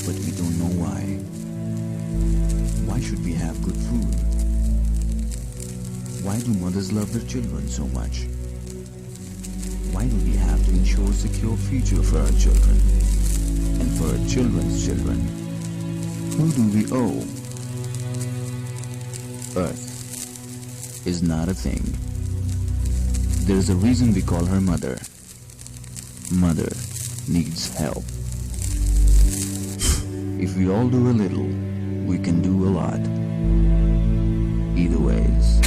but we don't know why. Why should we have good food? Why do mothers love their children so much? Why do we have to ensure a secure future for our children and for our children's children? Who do we owe? Earth is not a thing. There is a reason we call her mother. Mother needs help. If we all do a little, we can do a lot. Either ways.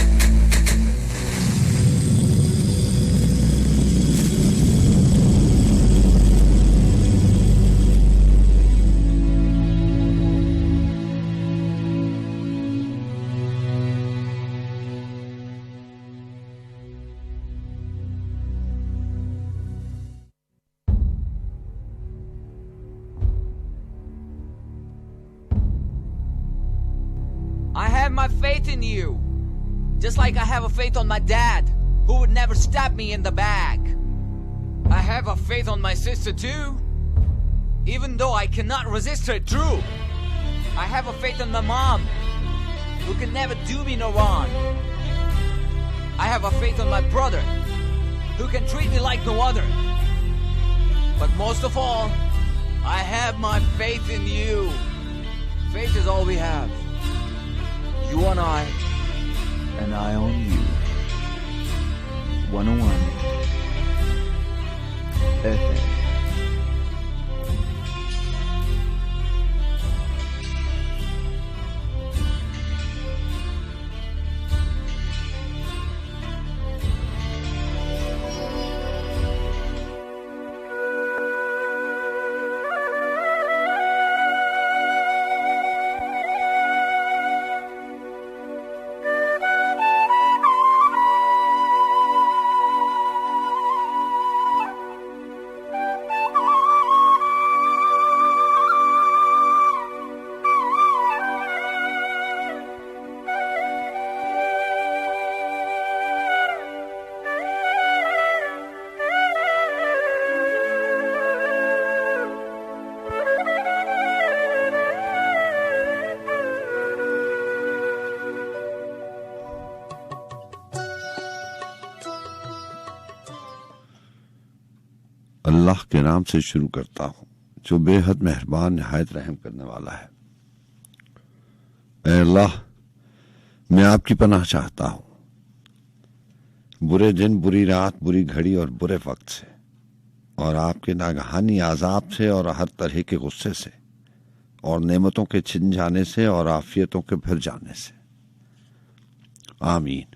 I have my faith in you. Just like I have a faith on my dad, who would never stab me in the back. I have a faith on my sister too. Even though I cannot resist her true. I have a faith on my mom, who can never do me no wrong. I have a faith on my brother, who can treat me like no other. But most of all, I have my faith in you. Faith is all we have. You on I, And I on you. 101 FM. अल्लाह के नाम से शुरू करता हूँ जो बेहद मेहरबान निहायत रहम करने वाला है। ऐ अल्लाह, मैं आपकी पनाह चाहता हूँ बुरे दिन, बुरी रात, बुरी घड़ी और बुरे वक्त से, और आपके नागहानी आजाब से और हर तरह के गुस्से से और नेमतों के छिन जाने से और आफियतों के फिर जाने से। आमीन।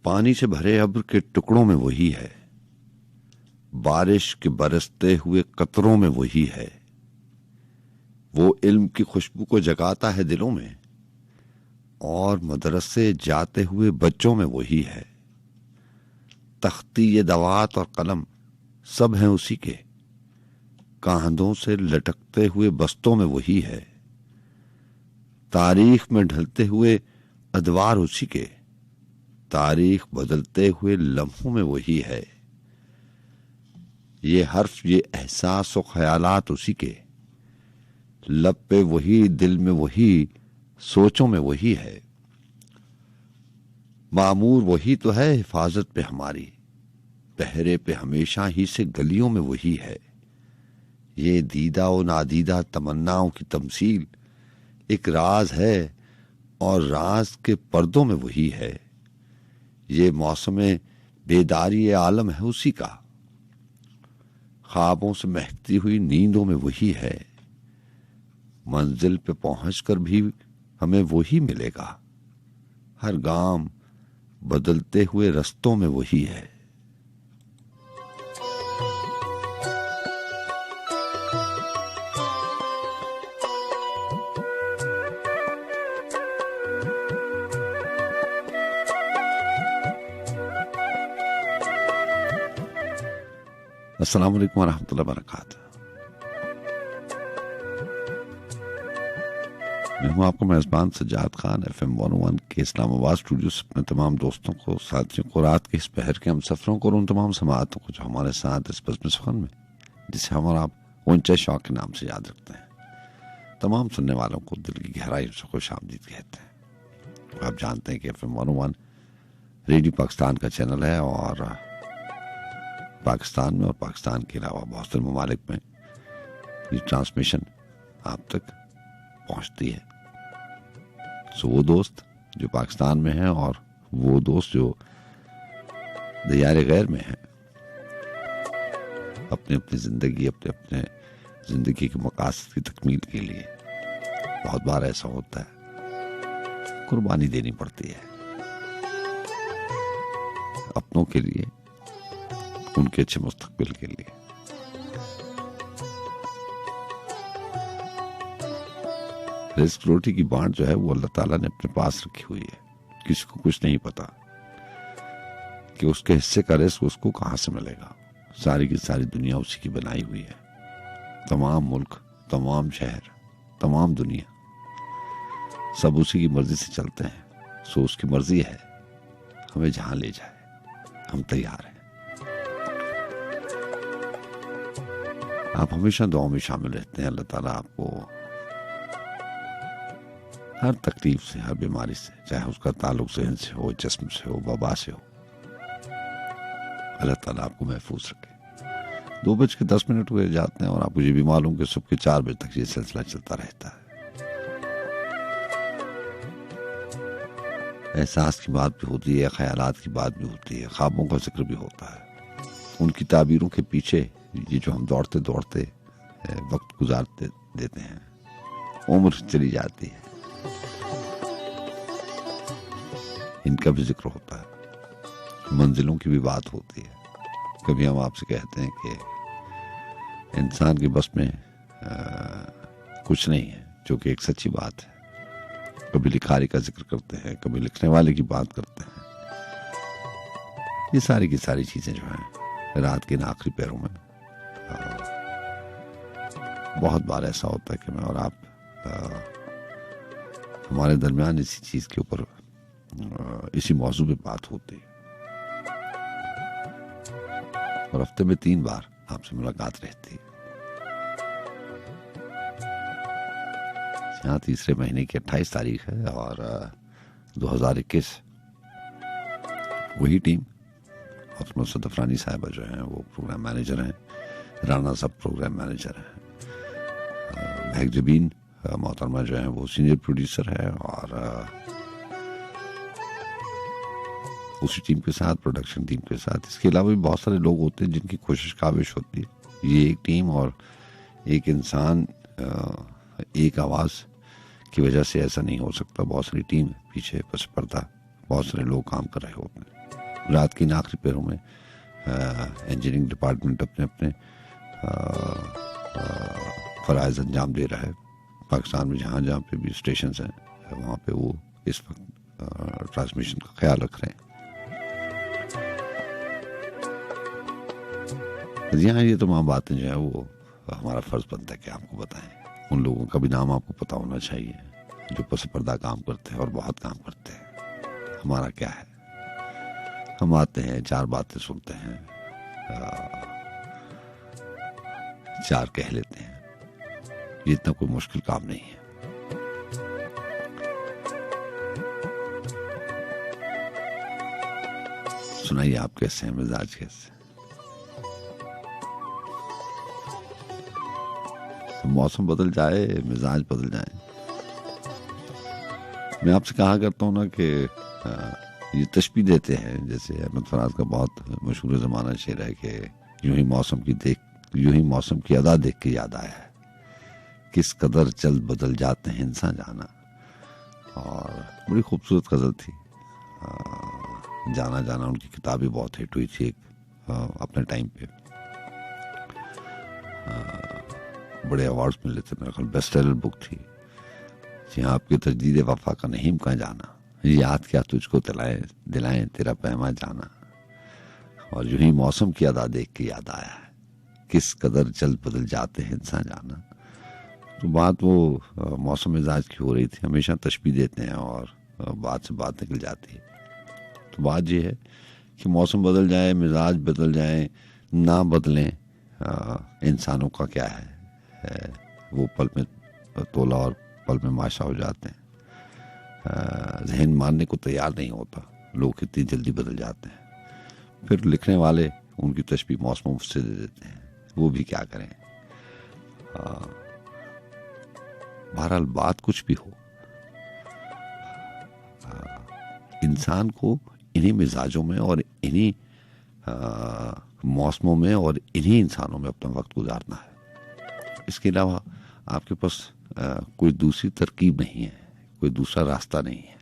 पानी से भरे अब्र के टुकड़ों में वही है, बारिश के बरसते हुए कतरों में वही है। वो इल्म की खुशबू को जगाता है दिलों में, और मदरसे जाते हुए बच्चों में वही है। तख्ती ये दवात और कलम सब हैं उसी के, कांधों से लटकते हुए बस्तों में वही है। तारीख में ढलते हुए अदवार उसी के, तारीख बदलते हुए लम्हों में वही है। ये हर्फ, ये एहसास और ख्यालात उसी के, लब पे वही, दिल में वही, सोचों में वही है। मामूर वही तो है हिफाजत पे हमारी, पहरे पे हमेशा ही से गलियों में वही है। ये दीदा और नादीदा तमन्नाओं की तमसील एक राज है, और राज के पर्दों में वही है। ये मौसम बेदारी आलम है उसी का, ख्वाबों से महकती हुई नींदों में वही है। मंजिल पे पहुंचकर भी हमें वही मिलेगा, हर गांव बदलते हुए रस्तों में वही है। अस्सलाम वालेकुम वरहमतुल्लाहि वबरकातुहू। मैं हूं आपका मेजबान सज्जाद खान FM 101 के इस्लामाबाद स्टूडियो से अपने तमाम दोस्तों को, साथियों को, रात के इस पहर के हम सफरों को और उन तमाम समातों को जो हमारे साथ इस बज़्म सफ़र में, जिसे हम और आप ऊंचे शौक के नाम से याद रखते हैं, तमाम सुनने वालों को दिल की गहराई से खुशामदीद कहते हैं। आप जानते हैं कि FM 101 रेडियो पाकिस्तान का चैनल है और पाकिस्तान में और पाकिस्तान के अलावा बहुत से ममालिक में ये ट्रांसमिशन आप तक पहुंचती है। सो वो दोस्त जो पाकिस्तान में हैं और वो दोस्त जो दियारे गैर में हैं, अपने अपनी ज़िंदगी, अपने अपने ज़िंदगी के मकासद की तकमील के लिए बहुत बार ऐसा होता है कुर्बानी देनी पड़ती है अपनों के लिए, उनके अच्छे मुस्तकबिल के लिए। रिस्क रोटी की बांट जो है वो अल्लाह ताला ने अपने पास रखी हुई है। किसी को कुछ नहीं पता कि उसके हिस्से का रिस्क उसको कहां से मिलेगा। सारी की सारी दुनिया उसी की बनाई हुई है। तमाम मुल्क, तमाम शहर, तमाम दुनिया सब उसी की मर्जी से चलते हैं। सो उसकी मर्जी है हमें जहां ले जाए, हम तैयार हैं। आप हमेशा दुआ में शामिल रहते हैं। अल्लाह ताला आपको हर तकलीफ से, हर बीमारी से, चाहे उसका ताल्लुक ज़हन से हो, जिस्म से हो, वबा से हो, अल्लाह ताला आपको महफूज रखे। 2:10 हुए जाते हैं और आपको ये भी मालूम कि सुबह के 4 बजे तक ये सिलसिला चलता रहता है। एहसास की बात भी होती है, ख्यालात की बात भी होती है, ख्वाबों का जिक्र भी होता है। उनकी ताबीरों के पीछे ये जो हम दौड़ते दौड़ते वक्त गुजारते देते हैं, उम्र चली जाती है, इनका भी जिक्र होता है। मंजिलों की भी बात होती है। कभी हम आपसे कहते हैं कि इंसान के बस में कुछ नहीं है, जो कि एक सच्ची बात है। कभी लिखारी का जिक्र करते हैं, कभी लिखने वाले की बात करते हैं। ये सारी की सारी चीजें जो हैं रात के इन आखिरी पैरों में बहुत बार ऐसा होता है कि मैं और आप हमारे दरमियान इसी चीज के ऊपर, इसी मौजू पे बात होती है और हफ्ते में 3 बार आपसे मुलाकात रहती है। यहाँ तीसरे महीने की 28 तारीख है और 2021 वही टीम और सदफरानी साहिबा जो हैं वो प्रोग्राम मैनेजर हैं, राना साहब प्रोग्राम मैनेजर हैं, महक जबीन मोहतरमा जो हैं वो सीनियर प्रोड्यूसर है और उसी टीम के साथ, प्रोडक्शन टीम के साथ, इसके अलावा भी बहुत सारे लोग होते हैं जिनकी कोशिश काबिश होती है। ये एक टीम और एक इंसान, एक आवाज़ की वजह से ऐसा नहीं हो सकता। बहुत सारी टीम पीछे पस पर्दा बहुत सारे लोग काम कर रहे होते हैं। रात की इन आखिरी पैरों में इंजीनियरिंग डिपार्टमेंट अपने अपने फ़राइज़ अंजाम दे रहा है। पाकिस्तान में जहाँ जहाँ पे भी स्टेशन हैं वहाँ पे वो इस वक्त ट्रांसमिशन का ख्याल रख रहे हैं। जी हाँ, ये तमाम बातें जो है वो हमारा फ़र्ज़ बनता है कि आपको बताएं। उन लोगों का भी नाम आपको पता होना चाहिए जो पस पर्दा काम करते हैं और बहुत काम करते हैं। हमारा क्या है, हम आते हैं, 4 बातें सुनते हैं, 4 कह लेते हैं। ये इतना कोई मुश्किल काम नहीं है। सुनाइए आप कैसे हैं, मिजाज कैसे? मौसम बदल जाए, मिजाज बदल जाए। मैं आपसे कहा करता हूँ ना कि ये तशबीह देते हैं, जैसे अहमद फराज का बहुत मशहूर ज़माना शेर है कि यूं ही मौसम की अदा देख के याद आया है, किस कदर जल्द बदल जाते हैं इंसान जाना। और बड़ी खूबसूरत गज़ल थी। जाना जाना उनकी किताब भी बहुत हिट हुई थी अपने टाइम पे। बड़े अवार्ड्स मिले थे, मेरे ख्याल बेस्ट सेलर बुक थी। जी आपकी तजदीद वफा का नहीं कहाँ जाना, याद क्या तुझको दिलाएं तेरा पैमा जाना। और यूं ही मौसम की अदा देख के याद आया है, किस कदर जल्द बदल जाते हैं इंसान जाना। तो बात वो मौसम मिजाज की हो रही थी। हमेशा तशबीह देते हैं और बात से बात निकल जाती है। तो बात ये है कि मौसम बदल जाए, मिजाज बदल जाए, ना बदलें, इंसानों का क्या है, वो पल में तोला और पल में माशा हो जाते हैं। जहन मानने को तैयार नहीं होता, लोग कितनी जल्दी बदल जाते हैं। फिर लिखने वाले उनकी तशबीह मौसमों से दे देते हैं, वो भी क्या करें। बहरहाल बात कुछ भी हो, इंसान को इन्हीं मिजाजों में और इन्हीं मौसमों में और इन्हीं इंसानों में अपना वक्त गुजारना है। इसके अलावा आपके पास कोई दूसरी तरकीब नहीं है, कोई दूसरा रास्ता नहीं है।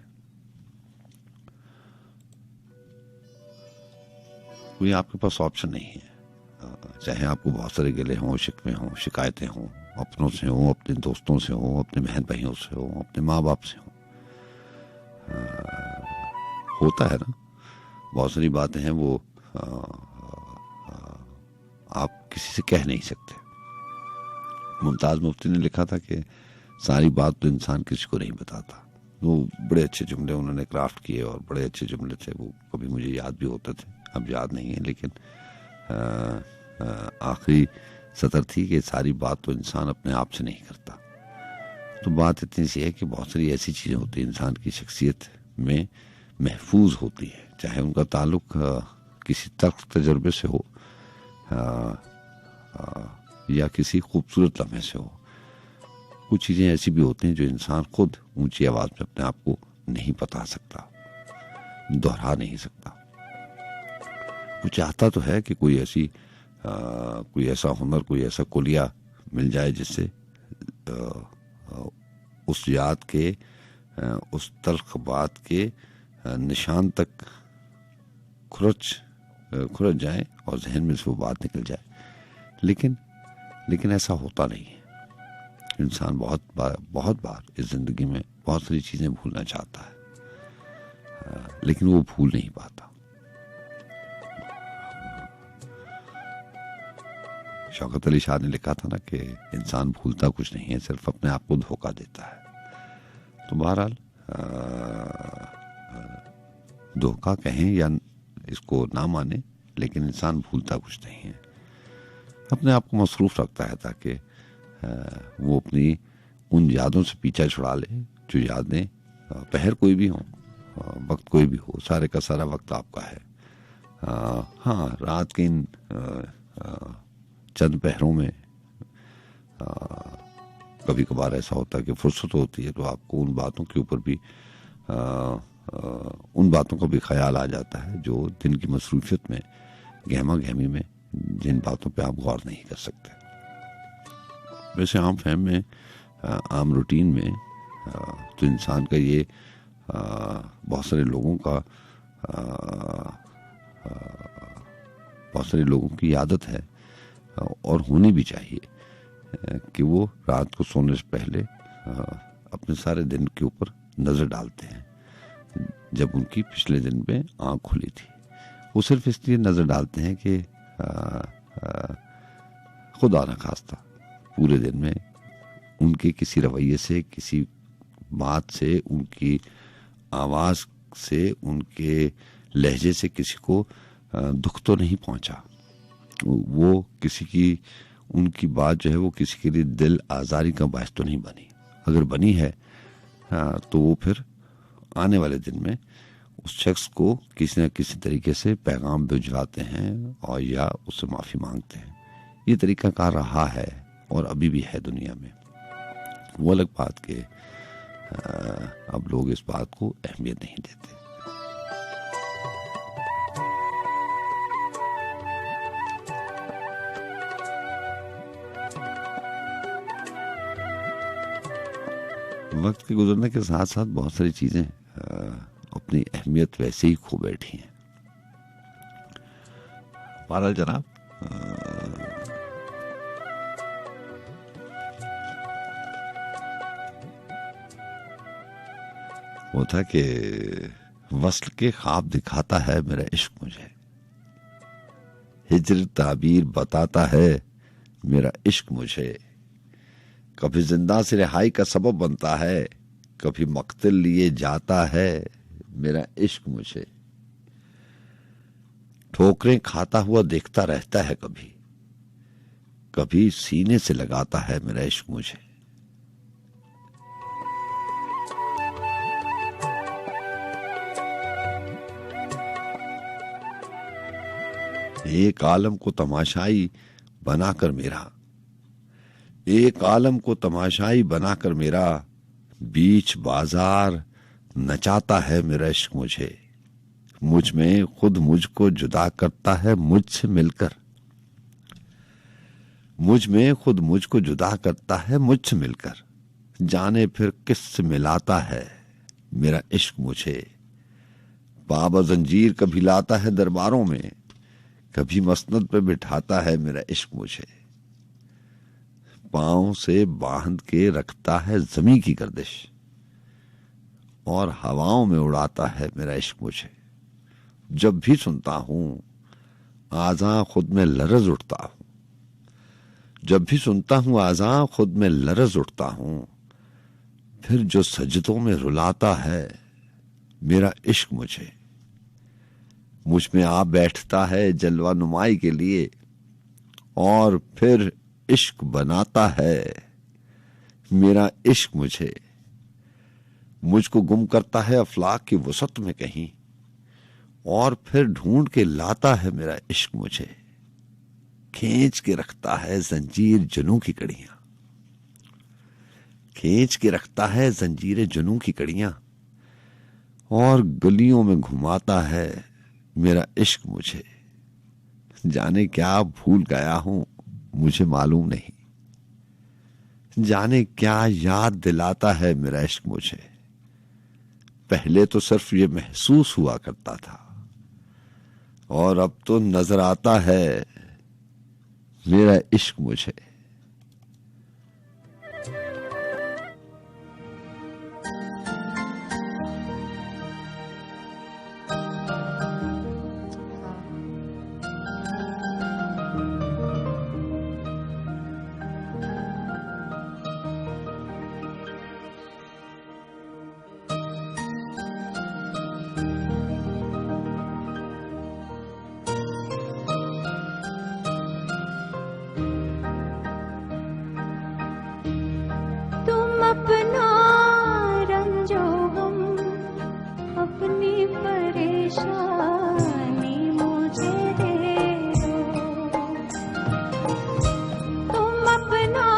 कोई आपके पास ऑप्शन नहीं है। चाहे आपको बहुत सारे गिले हों, शिकवे हों, शिकायतें हों, अपनों से हों, अपने दोस्तों से हों, अपने बहन भाइयों से हों, अपने माँ बाप से हों, होता है ना। बहुत सारी बातें हैं वो आप किसी से कह नहीं सकते। मुमताज मुफ्ती ने लिखा था कि सारी बात तो इंसान किसी को नहीं बताता। वो बड़े अच्छे जुमले उन्होंने क्राफ्ट किए और बड़े अच्छे जुमले थे। वो कभी मुझे याद भी होते थे, अब याद नहीं है, लेकिन आखिरी सतर थी कि सारी बात तो इंसान अपने आप से नहीं करता। तो बात इतनी सी है कि बहुत सारी ऐसी चीज़ें होती हैं इंसान की शख्सियत में महफूज होती है, चाहे उनका ताल्लुक किसी तख्त तजुर्बे से हो या किसी खूबसूरत लम्हे से हो। कुछ चीज़ें ऐसी भी होती हैं जो इंसान खुद ऊंची आवाज़ में अपने आप को नहीं बता सकता, दोहरा नहीं सकता। वो चाहता तो है कि कोई ऐसा हुनर, कोई ऐसा कुलिया मिल जाए जिससे उस याद के, उस तल्ख बात के निशान तक खुरच जाए और जहन में से वो बात निकल जाए। लेकिन ऐसा होता नहीं है। इंसान बहुत बार इस जिंदगी में बहुत सारी चीजें भूलना चाहता है, लेकिन वो भूल नहीं पाता। शौकत अली शाह ने लिखा था ना कि इंसान भूलता कुछ नहीं है, सिर्फ अपने आप को धोखा देता है। तो बहरहाल धोखा कहें या इसको ना माने, लेकिन इंसान भूलता कुछ नहीं है। अपने आप को मसरूफ रखता है ताकि वो अपनी उन यादों से पीछा छुड़ा ले जो यादें पहर कोई भी हो, वक्त कोई भी हो, सारे का सारा वक्त आपका है। हाँ, रात के इन चंद पहरों में कभी कभार ऐसा होता है कि फुर्सत होती है तो आपको उन बातों के ऊपर भी उन बातों का भी ख्याल आ जाता है जो दिन की मसरूफियत में, गहमा गहमी में, जिन बातों पे आप गौर नहीं कर सकते। वैसे आम फहम में, आम रूटीन में तो इंसान का ये बहुत सारे लोगों की आदत है और होनी भी चाहिए कि वो रात को सोने से पहले अपने सारे दिन के ऊपर नजर डालते हैं जब उनकी पिछले दिन में आंख खुली थी। वो सिर्फ इसलिए नजर डालते हैं कि खुदा न खास्ता पूरे दिन में उनके किसी रवैये से, किसी बात से, उनकी आवाज से, उनके लहजे से किसी को दुख तो नहीं पहुंचा। वो किसी की, उनकी बात जो है वो किसी के लिए दिल आजारी का बायस तो नहीं बनी। अगर बनी है तो वो फिर आने वाले दिन में उस शख्स को किसी न किसी तरीके से पैगाम भिजवाते हैं और या उससे माफी मांगते हैं। ये तरीका कार रहा है और अभी भी है दुनिया में। वो अलग बात के अब लोग इस बात को अहमियत नहीं देते। वक्त के गुजरने के साथ साथ बहुत सारी चीजें अपनी अहमियत वैसे ही खो बैठी हैं। बहरहाल जनाब, वो था कि वस्ल के ख्वाब दिखाता है मेरा इश्क मुझे, हिज्र ताबीर बताता है मेरा इश्क मुझे, कभी जिंदा से रिहाई का सबब बनता है, कभी मक्तल लिए जाता है मेरा इश्क मुझे। ठोकरें खाता हुआ देखता रहता है, कभी कभी सीने से लगाता है मेरा इश्क मुझे। एक आलम को तमाशाई बनाकर मेरा, एक आलम को तमाशाई बनाकर मेरा, बीच बाजार नचाता है मेरा इश्क मुझे। मुझ में खुद मुझको जुदा करता है मुझसे मिलकर, मुझ में खुद मुझको जुदा करता है मुझसे मिलकर। जाने फिर किससे मिलाता है मेरा इश्क मुझे। बाबा जंजीर कभी लाता है दरबारों में, कभी मसनद पे बिठाता है मेरा इश्क मुझे। पांव से बांध के रखता है जमी की गर्दिश, और हवाओं में उड़ाता है मेरा इश्क मुझे। जब भी सुनता हूं आज़ां खुद में लरज उठता हूं, जब भी सुनता हूं आज़ां खुद में लरज उठता हूं। फिर जो सजदों में रुलाता है मेरा इश्क मुझे। मुझ में आ बैठता है जलवा नुमाई के लिए, और फिर इश्क बनाता है मेरा इश्क मुझे। मुझको गुम करता है अफलाक की वसत में कहीं, और फिर ढूंढ के लाता है मेरा इश्क मुझे। खींच के रखता है जंजीर जुनूं की कड़ियां, खींच के रखता है जंजीर जुनूं की कड़ियां, और गलियों में घुमाता है मेरा इश्क मुझे। जाने क्या भूल गया हूं मुझे मालूम नहीं, जाने क्या याद दिलाता है मेरा इश्क मुझे। पहले तो सिर्फ ये महसूस हुआ करता था, और अब तो नजर आता है मेरा इश्क मुझे। अपना रंजो गम, अपनी परेशानी मुझे दे दो। तुम अपना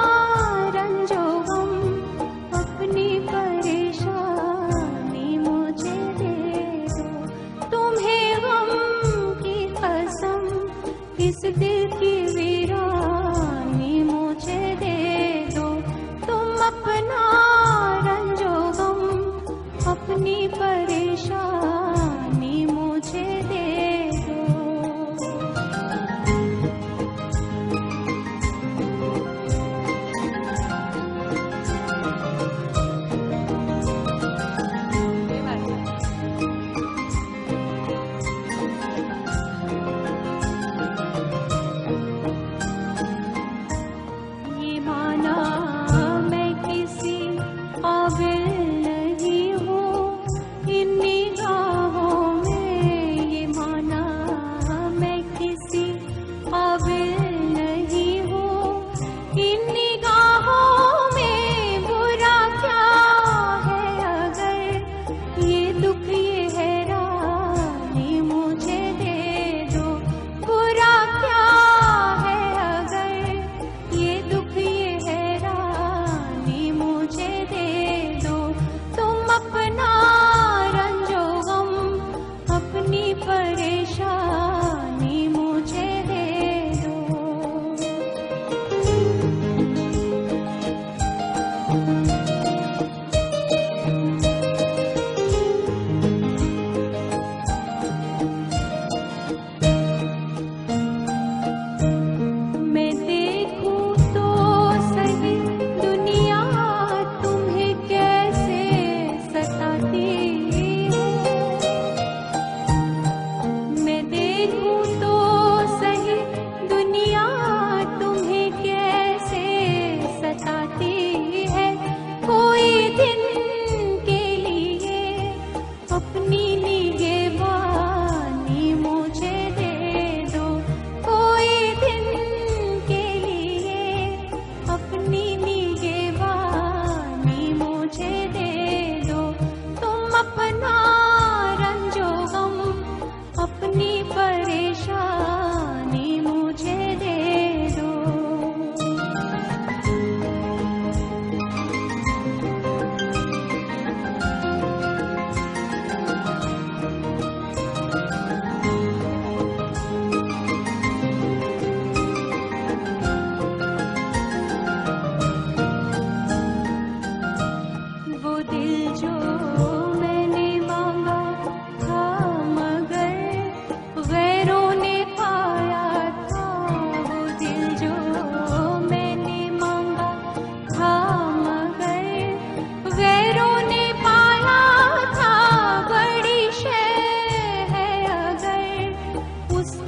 रंजो गम, अपनी परेशानी मुझे दे दो। तुम्हें गम की कसम, इस दिल की वीरानी मुझे दे दो। तुम अपना रंजो गम, अपनी परेशानी मुझे दे दो।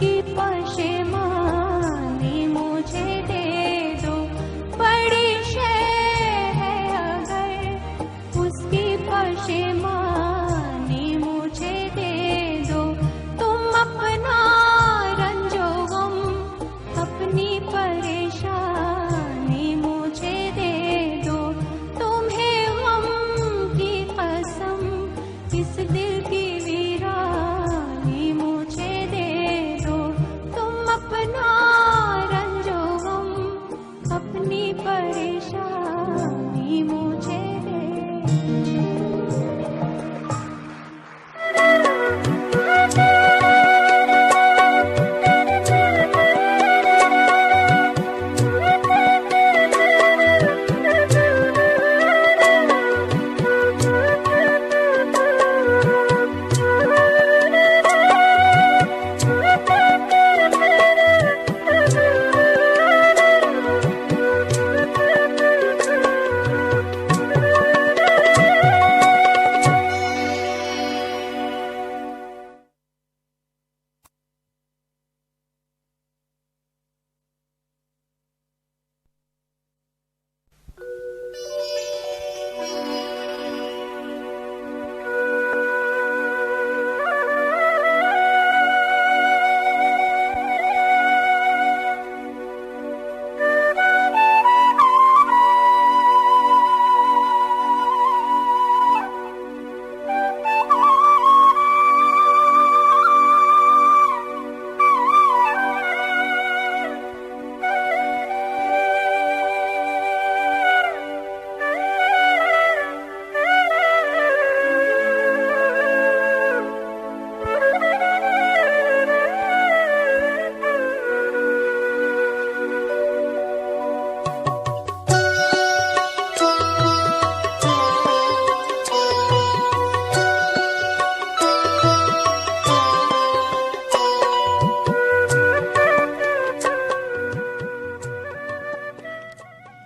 उसकी पशेमानी मुझे दे दो। बड़ी शय है अगर उसकी पशेमानी मुझे दे दो। तुम अपना रंजो गम अपनी परेशानी मुझे दे दो। तुम्हें गम की कसम इस दिल की वीरानी मुझे दे दो। तुम अपना रंजो गम अपनी परेशानी मुझे दे दो।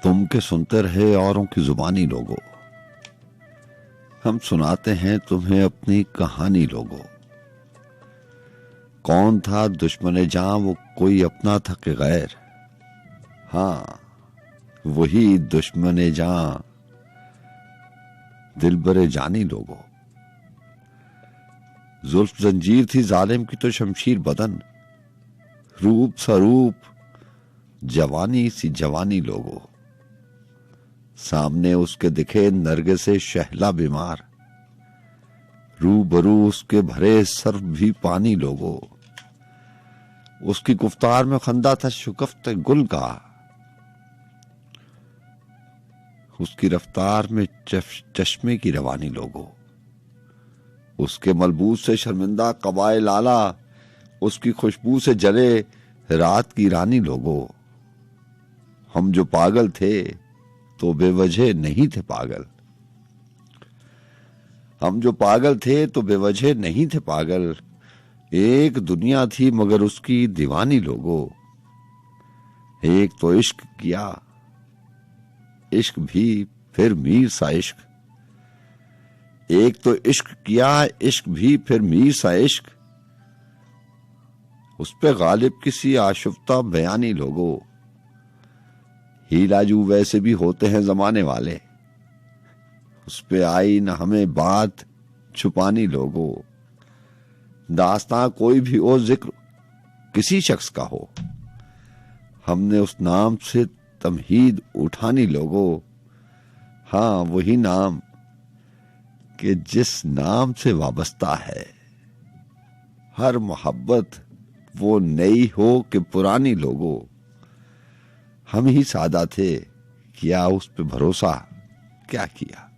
तुम के सुनते रहे औरों की जुबानी लोगो, हम सुनाते हैं तुम्हें अपनी कहानी लोगो। कौन था दुश्मने जान, वो कोई अपना था कि गैर? हाँ, वही दुश्मने जान दिल बरे जानी लोगो। जुल्फ जंजीर थी जालिम की तो शमशीर बदन, रूप सरूप जवानी सी जवानी लोगो। सामने उसके दिखे नरगे से शहला बीमार, रूबरू उसके भरे सर्फ भी पानी लोगो। उसकी गुफ्तार में खंदा था शुकफ्त गुल का, उसकी रफ्तार में चश्मे की रवानी लोगो। उसके मलबूस से शर्मिंदा कबाए लाला, उसकी खुशबू से जले रात की रानी लोगो। हम जो पागल थे तो बेवजह नहीं थे पागल, हम जो पागल थे तो बेवजह नहीं थे पागल। एक दुनिया थी मगर उसकी दीवानी लोगो। एक तो इश्क किया, इश्क भी फिर मीर सा इश्क। एक तो इश्क किया, इश्क भी फिर मीर सा इश्क। उस पे गालिब किसी आशुफ्ता बयानी लोगो। हीलाजू वैसे भी होते हैं जमाने वाले, उस पे आई न हमें बात छुपानी लोगो। दास्तां कोई भी हो, जिक्र किसी शख्स का हो, हमने उस नाम से तमहीद उठानी लोगो। हाँ, वही नाम कि जिस नाम से वाबस्ता है हर मोहब्बत, वो नई हो कि पुरानी लोगो। हम ही सादा थे, किया उस पे भरोसा, क्या किया।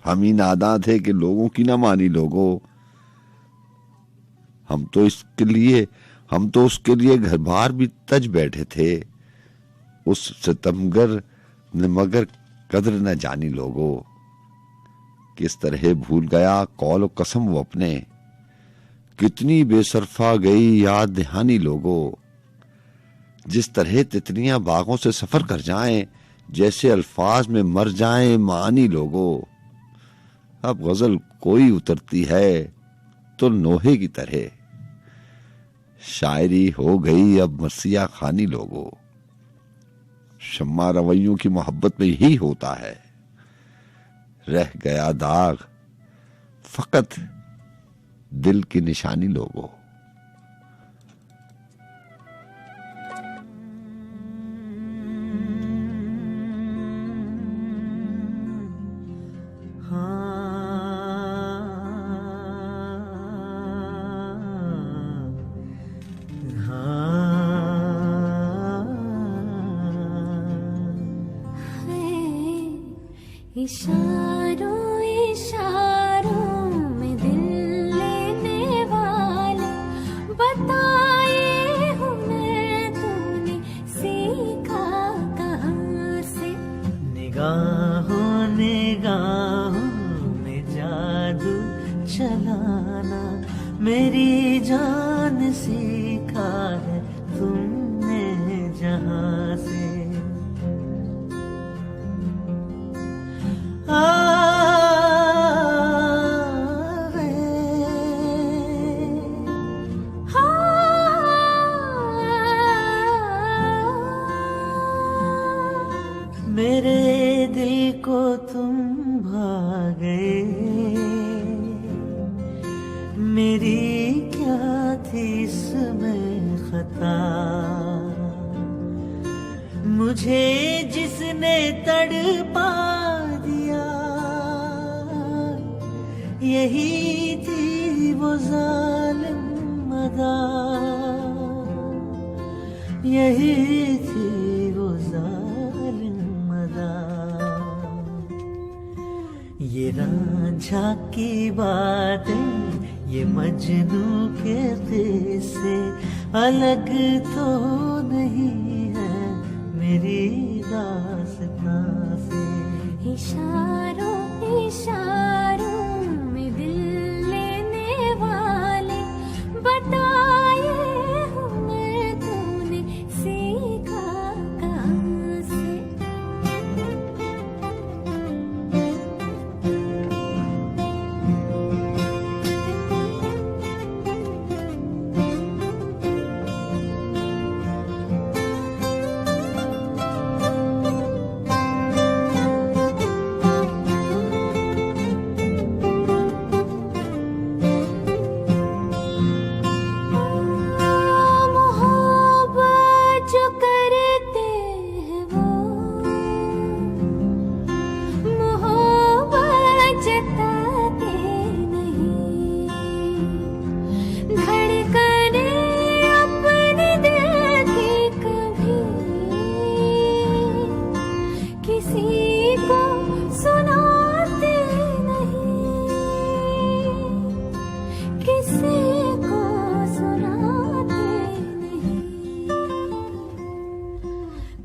हम ही नादां थे कि लोगों की ना मानी लोगो। हम तो उसके लिए घर बार भी तज बैठे थे। उस सितमगर ने मगर कद्र न जानी लोगो। किस तरह भूल गया कौल कसम वो अपने, कितनी बेसरफा गई याद दहानी लोगो। जिस तरह तितलियां बागों से सफर कर जाएं, जैसे अल्फाज में मर जाएं मानी लोगो। अब गजल कोई उतरती है तो नोहे की तरह, शायरी हो गई अब मसीहा खानी लोगों, शम्मा रवैयों की मोहब्बत में यही होता है, रह गया दाग फकत दिल की निशानी लोगों। इशारों इशारों में दिल लेने वाले, बताए हुनर तूने सीखा कहाँ से। निगाहों निगाहों में जादू चलाना, मेरी जान सीखा है तुमने जहाँ से। मेरे दिल को तुम भा गए, मेरी क्या थी इसमें खता। मुझे जिसने तड़पा दिया, यही थी वो जालिम अदा, यही थी वो जालिम अदा। ये रांझा की बातें, ये मजनू के किस्से अलग तो नहीं है मेरी दास्तां से। इशारों इशारों में दिल लेने वाले, बताए हुनर तूने सीखा कहाँ से।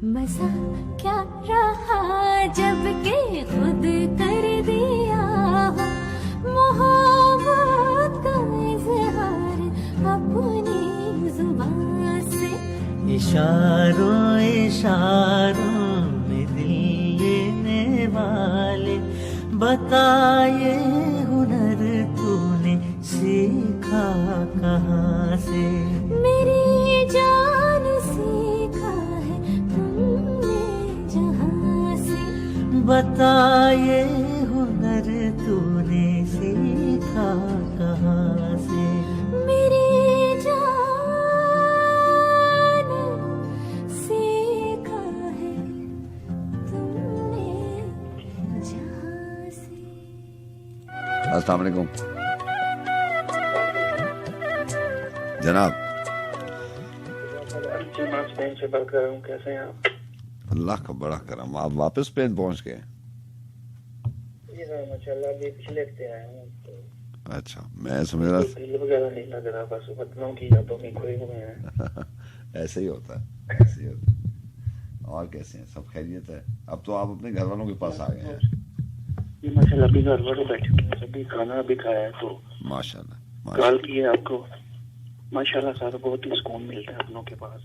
मजा क्या रहा जब के खुद कर दिया हो मोहब्बत का इजहार अपनी जुबान से। इशारों इशारों में दिल लेने वाले, बताए हुनर तूने सीखा कहाँ से। मेरी जान सीखा है तुमने जहाँ से। बताए हुनर तूने सीखा कहाँ से। मेरी जान सीखा है तुमने जहाँ से। अस्सलाम वालेकुम जनाब। जी मैं स्पेन से बात कर रहा हूँ, कैसे हैं आप? अल्लाह का बड़ा करम, आप वापस स्पेन पहुंच गए? जी सर माशाल्लाह, अभी पिछले हफ्ते आया हूँ तो। अच्छा, मैं समझ रहा दिल वगैरह नहीं लग रहा, बस वतनों की यादों में खोए हुए हैं। ऐसे ही होता है, ऐसे ही होता है। और कैसे हैं, सब खैरियत है? अब तो आप अपने घर वालों के पास आ गए हैं। जी माशाल्लाह, अभी घर वाले बैठे हुए हैं, सभी खाना भी खाया है तो माशाल्लाह कॉल की है आपको। माशाल्लाह सर, बहुत ही सुकून मिलता है अपनों के पास,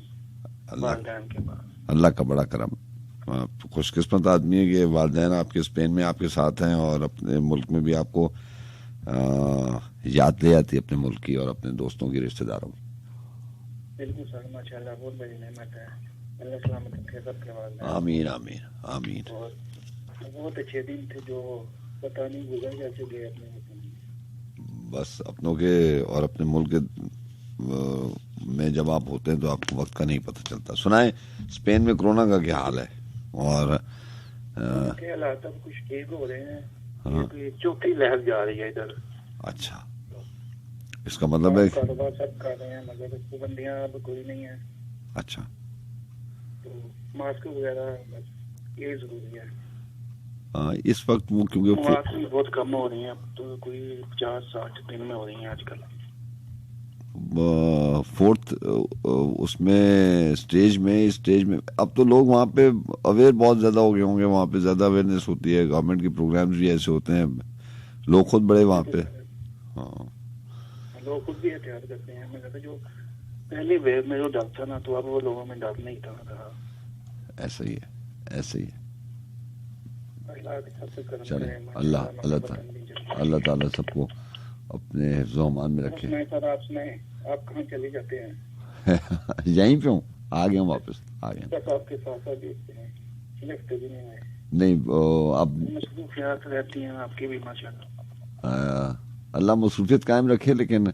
वालिदैन के पास। अल्लाह का बड़ा करम। खुशकिस्मत आदमी है कि वालिदैन आपके स्पेन में आपके साथ हैं और अपने मुल्क में भी आपको याद ले आती है अपने मुल्क की और अपने दोस्तों की, रिश्तेदारों की। बिल्कुल सर, माशाल्लाह बहुत बड़ी नेमत है। अल्लाह सलामत रखे सबके वाले। आमीन आमीन आमीन। और बहुत अच्छे दिन थे जो पता नहीं गुजर कैसे गए अपने वतन में। बस अपनों के और अपने मुल्क के में जब आप होते हैं तो आपको वक्त का नहीं पता चलता। सुनाए स्पेन में कोरोना का क्या हाल है? और के हालात अब कुछ ठीक हो रहे हैं। हाँ। ये चौथी लहर जा रही है इधर। अच्छा, इसका मतलब है कारोबार सब कर रहे हैं मगर पाबंदियां अब कोई नहीं है। अच्छा, तो मास्क वगैरह बस ये जरूरी है। इस वक्त वो क्योंकि मास्क भी बहुत कम हो रही हैं अब तो, कोई 50-60 दिन में हो रही हैं आजकल। फोर्थ उसमें स्टेज में अब तो लोग वहाँ पे अवेयर बहुत ज्यादा हो गए होंगे। वहाँ पे ज्यादा अवेयरनेस होती है, गवर्नमेंट के प्रोग्राम्स भी ऐसे होते हैं, लोग खुद बड़े वहाँ पे। हाँ, लोग खुद भी एहतियात करते हैं। मैं कहता जो पहली वेव में जो डर था ना, तो अब वो लोगों में डर नहीं था। ऐसा ही है, ऐसे ही है। अल्लाह के सबसे करम चले, करे। अल्लाह ताला सबको अपने हिफ्ज़ो अमान में रखे। सर आप कहाँ चले जाते हैं? यहीं पे हूँ, आ गया हूँ वापस, आ गया। बस आपके साथ साथ देखते हैं, लिखते भी नहीं है। नहीं, अब मसरूफियात रहती हैं आपकी भी माशाल्लाह। अल्लाह मसरूफियत कायम रखे, लेकिन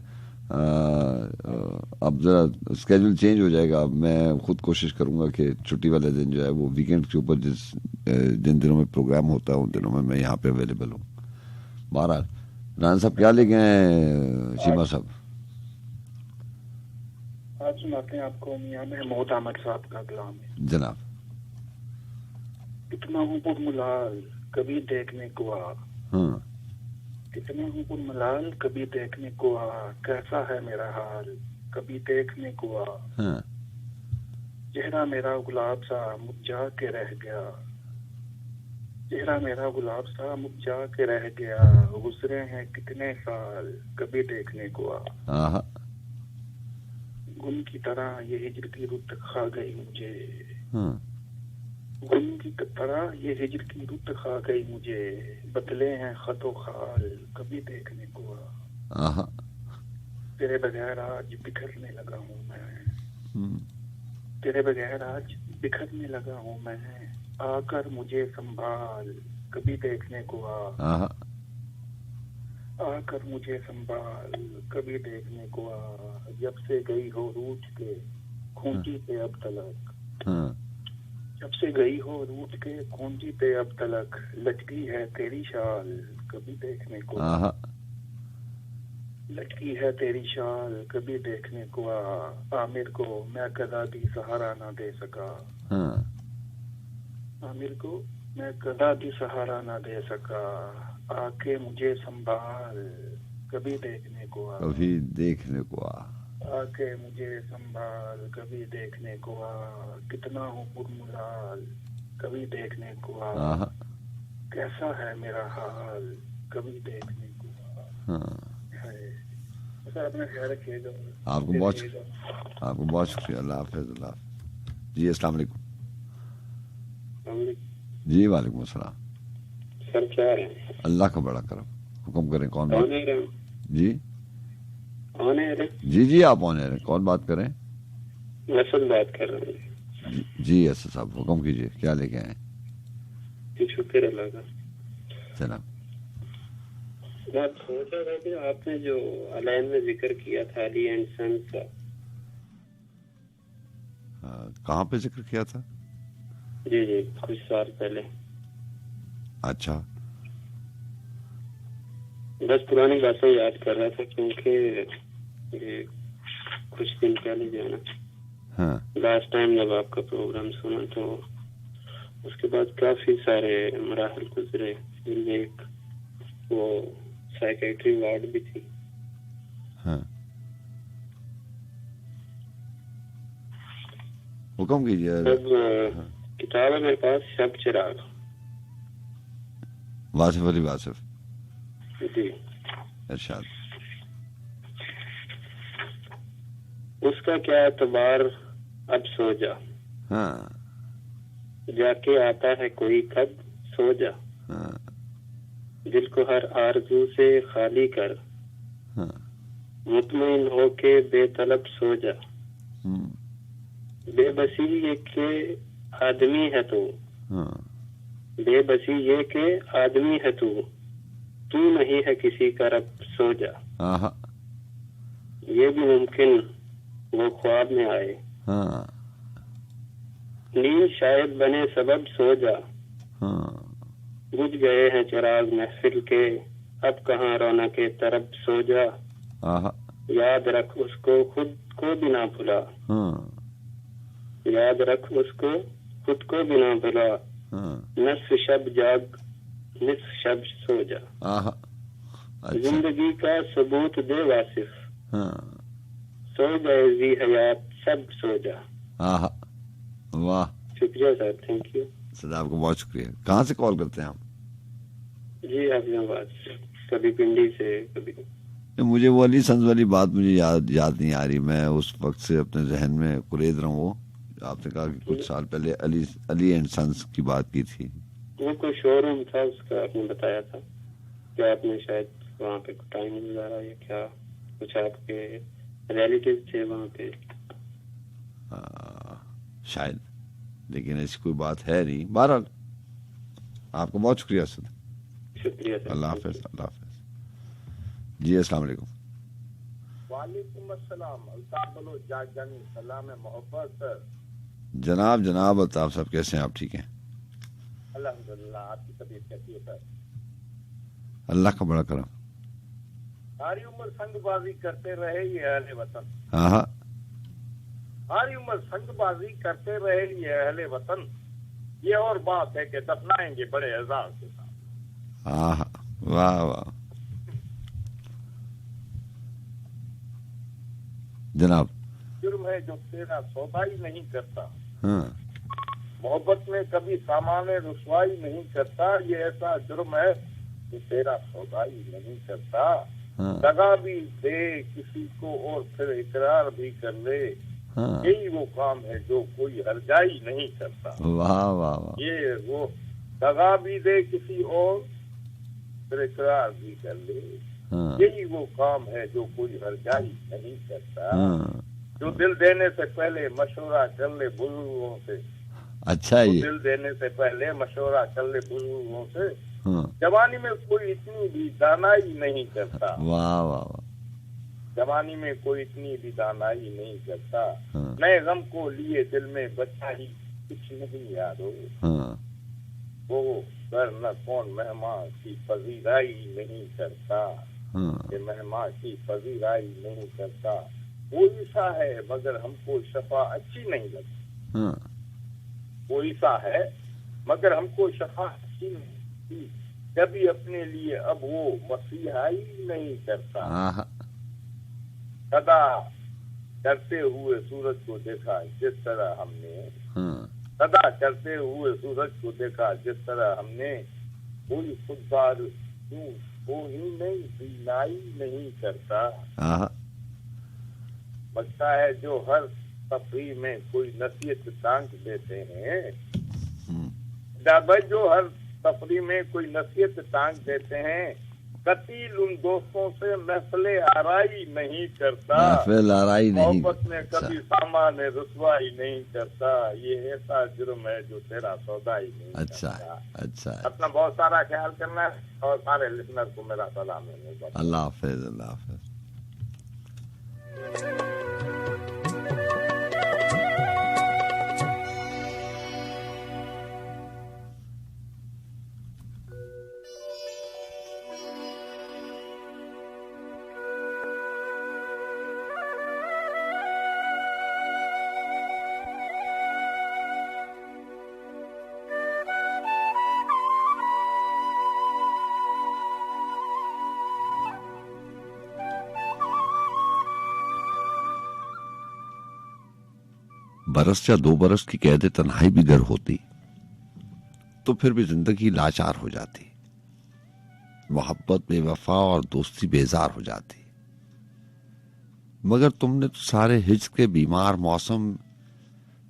अब जरा स्केड्यूल चेंज हो जाएगा। अब मैं खुद कोशिश करूंगा कि छुट्टी वाले दिन जो है वो वीकेंड के ऊपर जिन दिनों में प्रोग्राम होता है उन दिनों में मैं यहाँ पे अवेलेबल हूँ। बहरहाल राना साहब क्या लेके आए? शीमा साहब आज सुनाते हैं आपको मियां महमूद अहमद साहब का कलाम है। जनाब। कितना हूँ पुरमलाल कभी देखने को आ, हाँ, कितना हूँ पुरमलाल कभी देखने को आ, कैसा है मेरा हाल कभी देखने को आ। हाँ, चेहरा मेरा गुलाब सा मुरझा के रह गया, चेहरा मेरा गुलाब सा मुरझा के रह गया, गुजरे हैं कितने साल कभी देखने को आ। हाँ, गुम की तरह ये हिजर की रुत खा गई मुझे, हाँ, गुम की तरह ये हिजर की रुत खा गई मुझे, बदले हैं खतो खाल कभी देखने को आ। हाँ, तेरे बगैर आज बिखरने लगा हूँ मैं, हम्म, तेरे बगैर आज बिखरने लगा हूँ मैं, आकर मुझे संभाल कभी देखने को आ। हाँ, आकर मुझे संभाल कभी देखने को आ, जब से गई हो रूठ के खूंटी पे अब तलक, हाँ, जब से गई हो रूठ के खूंटी पे अब तलक, लटकी है तेरी शाल कभी देखने को आ। हाँ, लटकी है तेरी शाल कभी देखने को आ, आमिर को मैं कदा भी सहारा ना दे सका, हाँ, आमिर को मैं कदा भी सहारा ना दे सका, आके मुझे संभाल कभी देखने को आ। कभी देखने को आ। आके मुझे संभाल कभी देखने को आ, कितना हूँ पुरमुलाल कभी देखने को आ, हाँ, कैसा है मेरा हाल कभी देखने को आ। हाँ, सर अपना ख्याल रखिएगा। आपको बहुत शुक्रिया। अल्लाह हाफ़िज़। अल्लाह हाफ़िज़। जी अस्सलाम वालेकुम। जी वालेकुम अस्सलाम। सर क्या है? अल्लाह का बड़ा करम। हुक्म करें, कौन बात? जी कौन है? जी जी आप कौन है? कौन बात करें? असद बात कर रहे हैं। जी असद साहब हुक्म कीजिए, क्या लेके आए? शुक्र अल्लाह का। जनाब मैं सोच रहा था कि आपने जो अलैन में जिक्र किया था अली एंड सन्स का, कहाँ पे जिक्र किया था? जी जी कुछ साल पहले। अच्छा, बस पुरानी बातें याद कर रहा था क्योंकि ये कुछ दिन पहले जो है ना, हाँ, लास्ट टाइम जब आपका प्रोग्राम सुना तो उसके बाद काफी सारे मराहल गुजरे, जिनमें एक वो साइकेट्री वार्ड भी थी। हाँ, हुक्म कीजिए। अब किताब है मेरे पास, शब चिराग, वासिफ अली वासिफ। जी। इरशाद। उसका क्या एतबार अब सो जा, हाँ, जाके आता है कोई कब सो जा, हाँ, दिल को हर आरज़ू से खाली कर, हाँ, मुतमईन होके बेतलब सो जा, बेबसी ये के आदमी है तू, हाँ, बेबसी ये के आदमी है तू, तू नहीं है किसी का रब सो जा। हाँ, ये भी मुमकिन वो ख्वाब में आए, हाँ, नींद शायद बने सबब सो जा। हाँ, बुझ गए हैं चिराग महफिल के, अब कहाँ रौनक तरफ सो जा। हाँ, याद रख उसको खुद को भी ना भुला, हाँ, याद रख उसको खुद को भी ना भुला। हाँ, नस्फ शब जाग निस्फ शब सो जा। हाँ, अच्छा, जिंदगी का सबूत दे वासिफ, हाँ, सो गए जी हयात सब सो जा। हाँ, वाह शुक्रिया सर, थैंक यू। सर, आपको बहुत शुक्रिया। कहाँ से कॉल करते हैं आप? जी हाफिजाबाद, कभी पिंडी से कभी। मुझे वो अली सन्स वाली बात मुझे याद नहीं आ रही। मैं उस वक्त से अपने जहन में कुरेद रहा हूँ। आपने कहा कि कुछ साल पहले अली एंड सन्स की बात की थी। वो कोई शोरूम था उसका, आपने बताया था क्या? आपने शायद वहाँ पे टाइम गुजारा या क्या? कुछ आपके रिलेटिव थे वहाँ पे शायद, लेकिन ऐसी कोई बात है नहीं। बहरहाल आपको बहुत शुक्रिया सर। शुक्रिया सर, अल्लाह हाफिज। अल्लाह हाफिज जी। अस्सलाम वालेकुम। वालेकुम अस्सलाम। अल्ताफ बलोच जागजानी, सलाम मोहब्बत सर। जनाब अल्ताफ साहब, कैसे हैं आप? ठीक हैं अल्हम्दुलिल्लाह। आपकी तबीयत कैसी है सर? अल्लाह का बड़ा करम। सारी उम्र संगबाजी करते रहे ये अहले वतन, हाँ, हाँ, सारी उम्र संगबाजी करते रहे ये अहले वतन। ये और बात है कि दफनाएंगे बड़े एजाज के साथ। हाँ, हाँ, वाह वाह जनाब। जुर्म है जो तेरा सौदाई नहीं करता, हाँ, मोहब्बत में कभी सामान्य रुसवाई नहीं करता। ये ऐसा जुर्म है जो तेरा सौदाई नहीं करता। हाँ, दगा भी दे किसी को और फिर इकरार भी कर ले, हाँ, यही वो काम है जो कोई हरजाई नहीं करता। वाह वाह वाह। ये वो दगा भी दे किसी और फिर इकरार भी कर ले, हाँ, यही वो काम है जो कोई हरजाई नहीं करता। हाँ, जो दिल देने से पहले मशवरा कर ले बुजुर्गों से, अच्छा जो ये। दिल देने से पहले मशवरा कर ले बुजुर्गों से। हाँ, जवानी में कोई इतनी भी दानाई नहीं करता, वाह वाह वाह। जवानी में कोई इतनी भी दानाई नहीं करता। हाँ, नए गम को लिए दिल में बच्चा ही कुछ नहीं यादो, हाँ, वो कर न कौन मेहमान की पजीराई नहीं करता। हाँ, ये मेहमान की पजीराई नहीं करता। कोई सा है मगर हमको शफा अच्छी नहीं लगती, हाँ, कोई सा है मगर हमको शफा अच्छी नहीं लगती। कभी अपने लिए अब वो मसीहाई नहीं करता। हाँ, सदा चढ़ते हुए सूरज को देखा जिस तरह हमने, हाँ, सदा चढ़ते हुए सूरज को देखा जिस तरह हमने। कोई खुददार क्यों वो ही नहीं बीनाई नहीं करता। हाँ, लगता है जो हर तफरी में कोई नसीहत टांग देते हैं, भाई जो हर तफरी में कोई नसीहत टांग देते हैं। कतील उन दोस्तों से महफिले आराई नहीं करता, महफिल आराई नहीं। मोहब्बत में कभी सामान्य रुसवाई नहीं करता। ये ऐसा जुर्म है जो तेरा सौदाई नहीं अच्छा करता। अच्छा। अपना बहुत सारा ख्याल करना है और सारे लिसनर को मेरा सलाम है। अल्लाह हाफिज। अल्लाह हाफिज। बरस या 2 बरस की कैद तन्हाई भी गर होती तो फिर भी जिंदगी लाचार हो जाती, मोहब्बत बेवफा और दोस्ती बेजार हो जाती। मगर तुमने तो सारे हिज्र के बीमार मौसम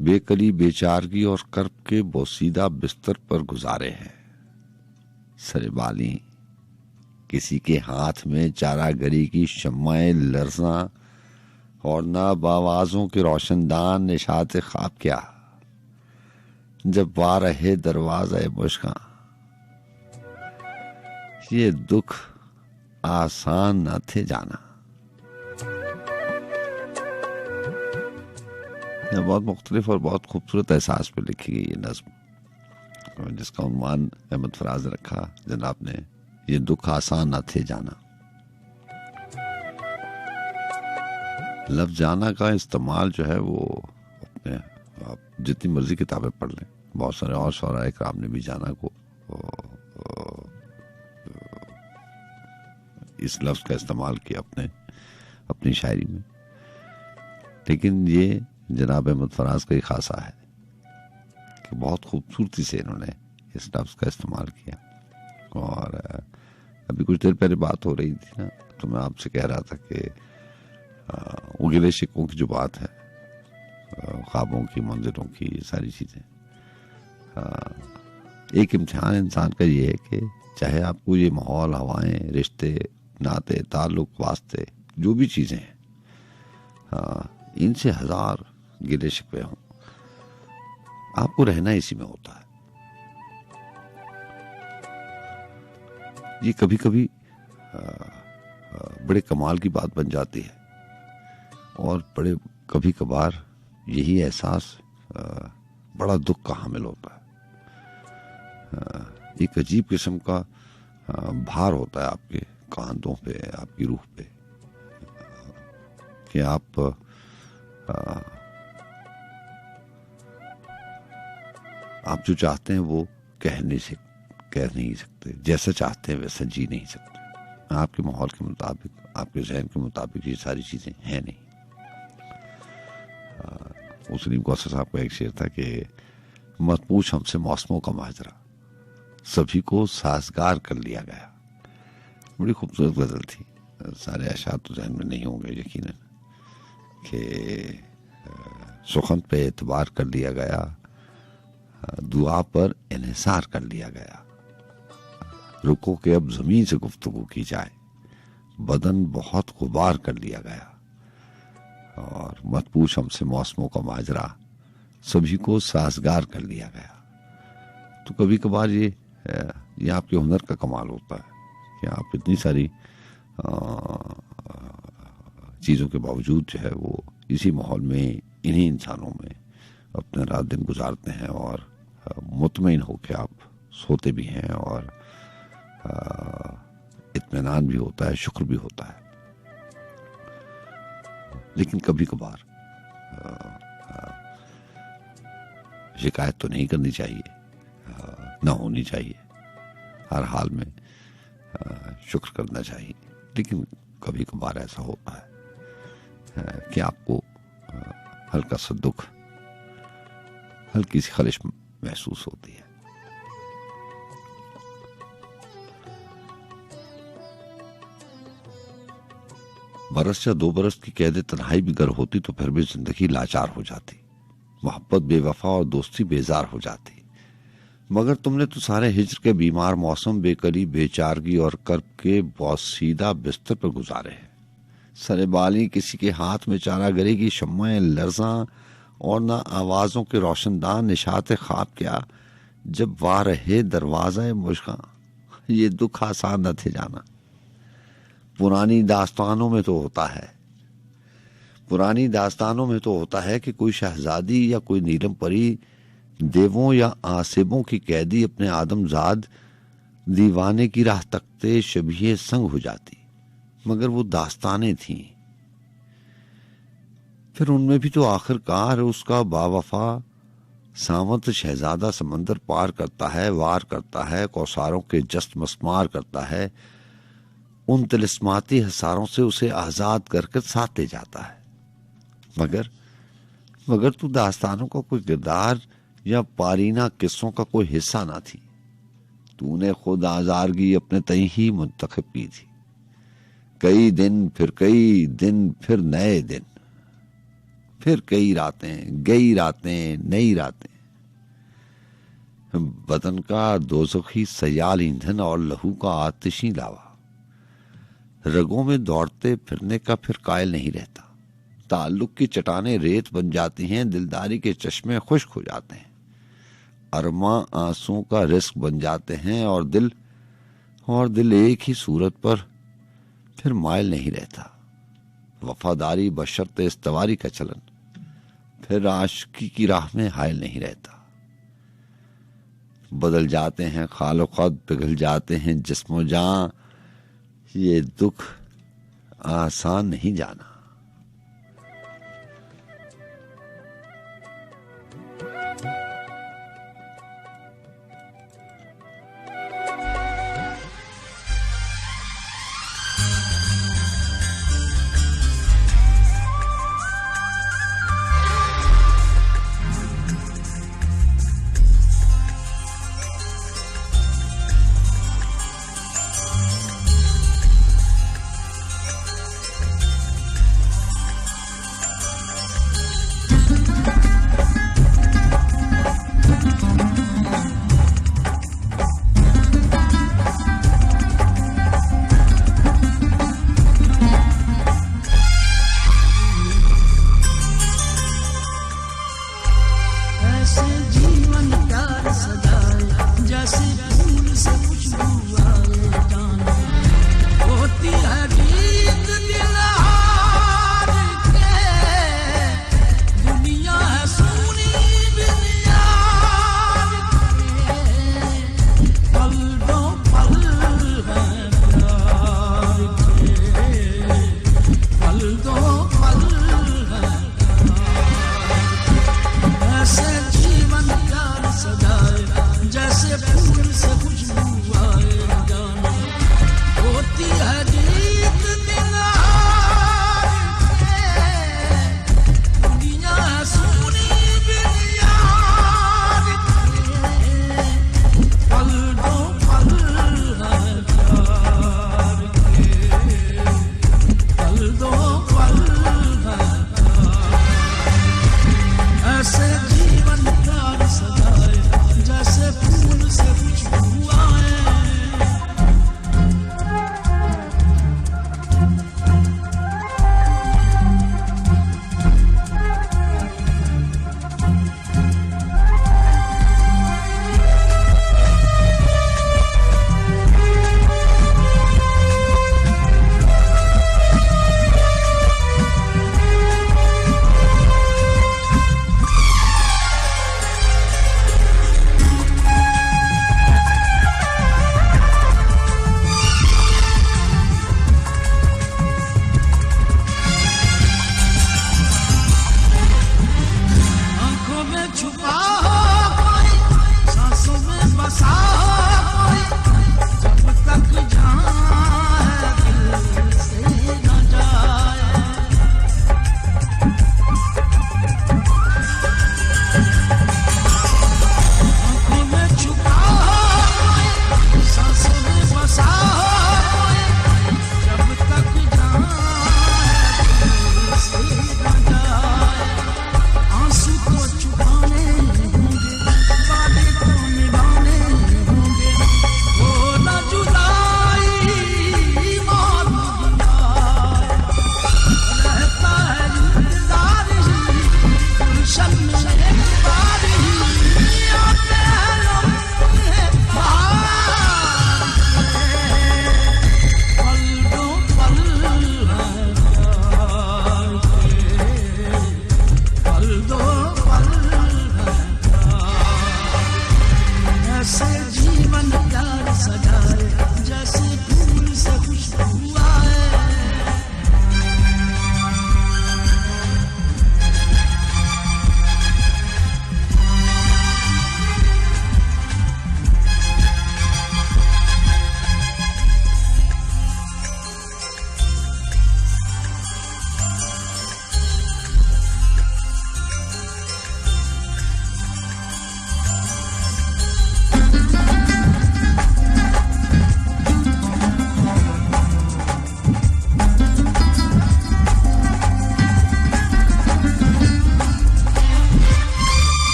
बेकली बेचारगी और कर्ब के बोसीदा बिस्तर पर गुजारे हैं। सरेबाली किसी के हाथ में चारागरी की शम्माए लर्जा और ना बावाजों के रोशनदान निशात ख्वाब क्या, जब वार रहे दरवाज़ा मुश्कां। ये दुख आसान न थे जाना। यह बहुत मुख्तलिफ और बहुत खूबसूरत एहसास पे लिखी गई ये नज्म, जिसका उन्वान अहमद फराज ने रखा जनाब ने, ये दुख आसान न थे जाना। लफ्ज़ जाना का इस्तेमाल जो है वो अपने, आप जितनी मर्जी किताबें पढ़ लें, बहुत सारे और शौराए कराम ने भी जाना को इस लफ्ज़ का इस्तेमाल किया अपनी शायरी में, लेकिन ये जनाब अहमद फराज का ही खासा है कि बहुत खूबसूरती से इन्होंने इस लफ्ज़ का इस्तेमाल किया। और अभी कुछ देर पहले बात हो रही थी ना, तो मैं आपसे कह रहा था कि वो गिले शिकवों की जो बात है, ख्वाबों की, मंजिलों की, ये सारी चीज़ें, एक इम्तिहान इंसान का ये है कि चाहे आपको ये माहौल, हवाएं, रिश्ते, नाते, ताल्लुक, वास्ते, जो भी चीज़ें हैं, इनसे हजार गिले शिकवे हों, आपको रहना इसी में होता है। ये कभी कभी बड़े कमाल की बात बन जाती है और बड़े कभी कभार यही एहसास बड़ा दुख का हामिल होता है। एक अजीब किस्म का भार होता है आपके कांधों पे, आपकी रूह पे, कि आप जो चाहते हैं वो कह नहीं सकते, जैसा चाहते हैं वैसा जी नहीं सकते। आपके माहौल के मुताबिक, आपके जहन के मुताबिक ये सारी चीजें हैं नहीं। मुस्लिम गौसर साहब का एक शेर था कि मत पूछ हमसे मौसमों का माजरा, सभी को साजगार कर लिया गया। बड़ी खूबसूरत गजल थी। सारे अशार तो जहन में नहीं होंगे यकीनन, कि सुखन पे एतबार कर लिया गया, दुआ पर इन्हिसार कर लिया गया, रुको के अब जमीन से गुफ्तगू की जाए, बदन बहुत गुबार कर लिया गया, और मत पूछ हमसे मौसमों का माजरा, सभी को साजगार कर लिया गया। तो कभी कभार ये आपके हुनर का कमाल होता है कि आप इतनी सारी चीज़ों के बावजूद जो है वो इसी माहौल में, इन्हीं इंसानों में अपना रात दिन गुजारते हैं, और मुतमईन होकर आप सोते भी हैं, और इत्मीनान भी होता है, शुक्र भी होता है। लेकिन कभी कभार शिकायत तो नहीं करनी चाहिए, ना होनी चाहिए, हर हाल में शुक्र करना चाहिए। लेकिन कभी कभार ऐसा होता है कि आपको हल्का सा दुख, हल्की सी खलिश महसूस होती है। बरस या 2 बरस की कैद तन्हाई भी गर होती तो फिर भी जिंदगी लाचार हो जाती, मोहब्बत बेवफा और दोस्ती बेजार हो जाती। मगर तुमने तो सारे हिज्र के बीमार मौसम, बेकली, बेचारगी और कर्ब के बौसीदा बिस्तर पर गुजारे हैं। सरे बाली किसी के हाथ में चारा गरी की शम्में लर्जा, और ना आवाजों के रोशनदान निशात ख्वाब क्या, जब वार रहे दरवाज़ा मुश्कां। ये दुख आसान न थे जाना। पुरानी दास्तानों में तो होता है कि कोई शहजादी या कोई नीलम परी देवों या आसिबों की कैदी अपने आदमजाद दीवाने की राह तकते शबीहे संग हो जाती। मगर वो दास्तानें थीं, फिर उनमें भी तो आखिरकार उसका बावफा सावंत शहजादा समंदर पार करता है, वार करता है, कौसारों के जस्त मस्मार करता है, उन तिलिस्माती हसारों से उसे आजाद करके साथ ले जाता है। मगर तू दास्तानों का कोई किरदार या पारीना किस्सों का कोई हिस्सा ना थी। तूने खुद आजारगी अपने तय ही मुंतखब की थी। कई दिन, फिर नए दिन, फिर कई रातें, गई रातें, नई रातें। बदन का दोज़खी सयाल ईंधन और लहू का आतिशी लावा, रगों में दौड़ते फिरने का फिर कायल नहीं रहता। ताल्लुक की चट्टानें रेत बन जाती हैं, दिलदारी के चश्मे खुश्क हो जाते हैं, अरमा आंसुओं का रिस्क बन जाते हैं और दिल एक ही सूरत पर फिर मायल नहीं रहता। वफादारी बशर्ते इस्तवारी का चलन फिर आशिकी की राह में हायल नहीं रहता। बदल जाते हैं खालो खुद, पिघल जाते हैं जिस्मो जान, ये दुख आसान नहीं जाना।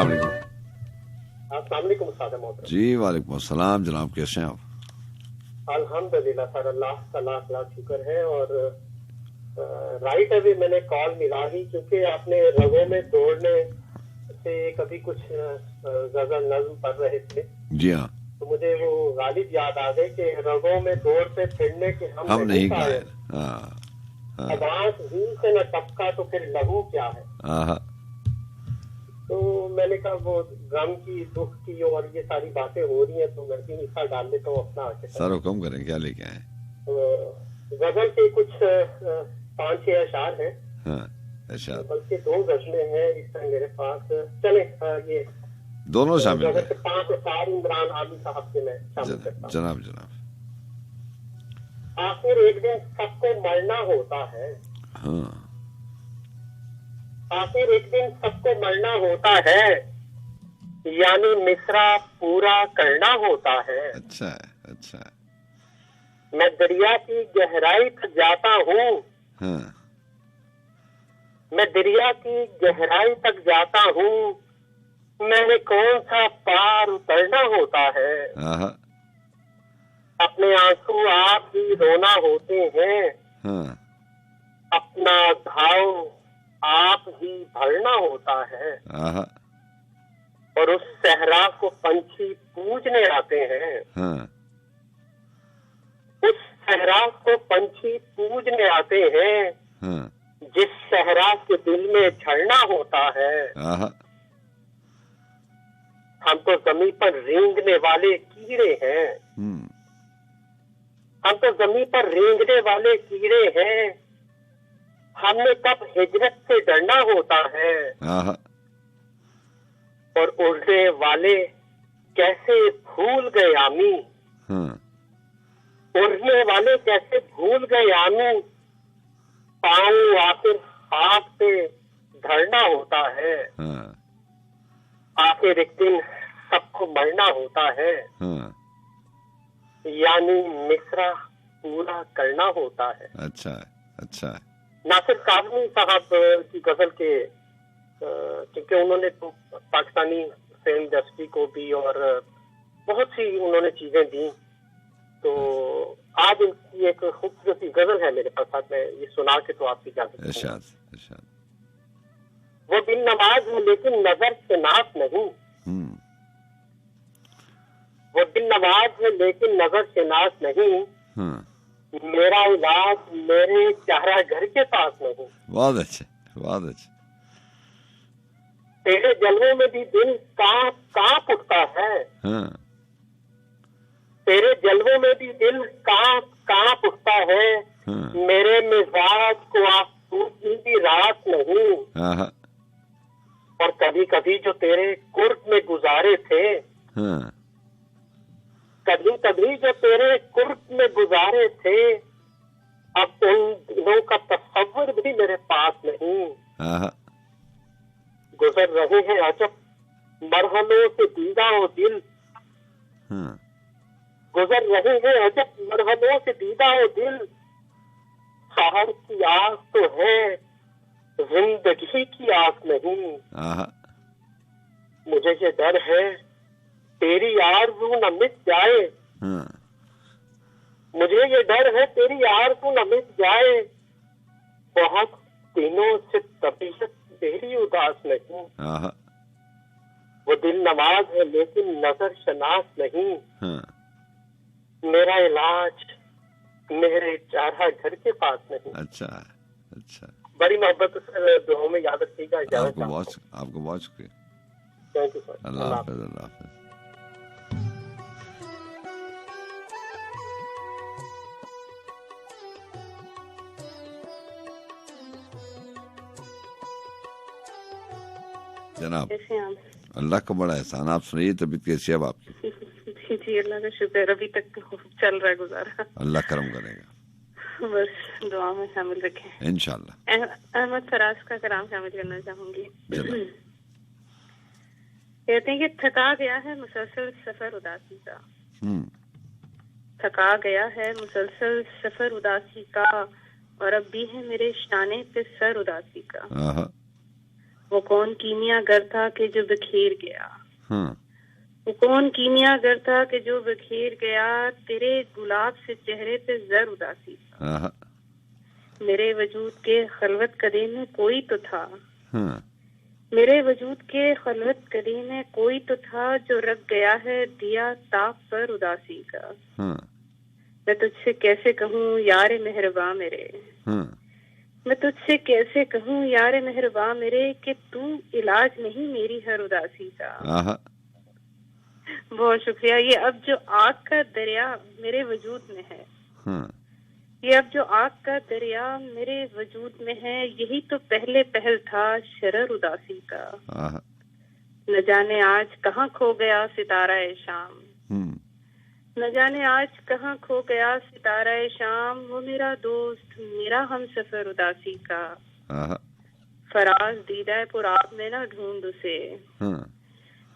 अस्सलाम वालेकुम। अस्सलाम वालेकुम उस्ताद मोहतरम। जी वालेकुम अस्सलाम जनाब, कैसे हैं आप? अल्हम्दुलिल्लाह सर, अल्लाह का लाख लाख शुक्र है। और राइट अभी मैंने कॉल मिला ही, क्योंकि आपने रगों में दौड़ने से कभी कुछ गजल नज्म पढ़ रहे थे। जी हाँ, तो मुझे वो गालिब याद आ गए कि रगों में दौड़ते फिरने के हम नहीं घायल। हाँ अब आंख ही से न टपका तो फिर लहू क्या है। हाँ, तो मैंने कहा वो गम की, दुख की और ये सारी बातें हो रही हैं, तो मैं भी हिस्सा डाल लेता हूँ अपना। सर हुक्म करें, क्या लेके आए? गजल के कुछ 5-6 अशार हैं। हाँ, अच्छा, बल्कि 2 गजलें हैं इस तरह मेरे पास। चले ये दोनों शामिल गजल हैं। के 5 अशार इमरान आली साहब के मैं शामिल करता हूँ। जनाब जनाब। आखिर एक दिन सबको मरना होता है। हाँ, आखिर एक दिन सबको मरना होता है, यानी मिसरा पूरा करना होता है। अच्छा है, अच्छा है। मैं दरिया की गहराई तक जाता हूँ। हाँ, मैं दरिया की गहराई तक जाता हूँ, मैंने कौन सा पार उतरना होता है। हाँ, अपने आंसू आप ही रोना होते हैं, हाँ, अपना घाव आप ही भरना होता है। हाँ, और उस सहरा को पंछी पूजने आते हैं। हाँ, उस सहरा को पंछी पूजने आते हैं, हाँ, जिस सहरा के दिल में झरना होता है। हाँ, हम तो जमीन पर रेंगने वाले कीड़े हैं। हम तो जमीन पर रेंगने वाले कीड़े हैं, हमने कब हिजरत से डरना होता है। हाँ, और उड़ने वाले कैसे भूल गए आमी। हाँ, उड़ने वाले कैसे भूल गए आमी, पाँव आखिर हाथ पे धरना होता है। हाँ, आखिर एक दिन सबको मरना होता है, हाँ, यानी मिसरा पूरा करना होता है। अच्छा है, अच्छा है। नासिर काज़मी साहब की गजल के, क्योंकि उन्होंने तो पाकिस्तानी फिल्म इंडस्ट्री को भी और बहुत सी उन्होंने चीजें दी, तो आज उनकी एक खूबसूरत गजल है मेरे पास, साथ में ये सुना के तो आपकी इजाजत। इरशाद, इरशाद। वो दिन नमाज है लेकिन नजर से नाश नहीं। वो दिन नमाज है लेकिन नजर से नाश नहीं। हाँ, मेरा इलाज मेरे चारा घर के पास नहीं। बहुत अच्छा, बहुत अच्छा। तेरे जलवों में भी दिल कांप कांप उठता है। हाँ, तेरे जलवों में भी दिल कांप कांप उठता है। हाँ, मेरे मिजाज को आसूदी भी रात नहीं। हाँ, और कभी कभी जो तेरे कुर्ब में गुजारे थे, हाँ, कभी कभी जो तेरे कुर्ब में गुजारे थे, अब उन दिनों का तस्वर भी मेरे पास नहीं। हाँ, गुजर रहे हैं अजब मरहलों से दीदा ओ दिल। हाँ, गुजर रहे हैं अजब मरहलों से दीदा ओ दिल। शहर की आस तो है, जिंदगी की आस नहीं। हाँ, मुझे ये डर है तेरी आरज़ू न मिट जाए। हाँ, मुझे ये डर है तेरी आरज़ू न मिट जाए। बहुत दिनों से तबीयत तेरी उदास नहीं। हाँ, वो दिल नमाज है लेकिन नजर शनास नहीं। हाँ, मेरा इलाज मेरे चारा घर के पास नहीं। अच्छा है, अच्छा। बड़ी मोहब्बत से दुआओं में याद रखिएगा। आपको बहुत शुक्रिया। Thank you sir. अल्लाह हाफ़िज़, अल्लाह हाफ़िज़। जनाब, कैसे हैं आप? अल्लाह का बड़ा एहसान। आप सुनाइए, तबीयत कैसी है अब आपकी? जी अल्लाह का शुक्र, अभी तक तो चल रहा है गुजारा। अल्लाह करम करेगा, बस दुआ में शामिल रखें इंशाल्लाह। अहमद फराज का कलाम शामिल करना चाहूंगी। कहते हैं कि थका गया है मुसलसल सफर उदासी का। थका गया है मुसलसल सफर उदासी का, और अब भी है मेरे शाने पे सर उदासी का। वो कौन कीमियागर था कि जो बिखेर गया, हाँ, वो कौन कीमियागर था कि जो बिखेर गया, तेरे गुलाब से चेहरे पे जर उदासी था। हाँ, मेरे वजूद के खलवत कदे में कोई तो था, हाँ, मेरे वजूद के खलवत कदे में कोई तो था, जो रख गया है दिया ताप पर उदासी का। हाँ, मैं तुझसे कैसे कहूँ यार मेहरबा मेरे, हाँ, मैं तुझसे कैसे कहूँ यार मेहरबा मेरे, कि तू इलाज नहीं मेरी हर उदासी का। हाँ, बहुत शुक्रिया। ये अब जो आग का दरिया मेरे वजूद में है, हाँ, ये अब जो आग का दरिया मेरे वजूद में है, यही तो पहले पहल था शरर उदासी का। हाँ, न जाने आज कहाँ खो गया सितारा ए शाम, न जाने आज कहाँ खो गया सितारा ए शाम, वो मेरा दोस्त मेरा हम सफर उदासी का। हाँ, फराज दीदा पुर आप में ना ढूंढ उसे, हाँ,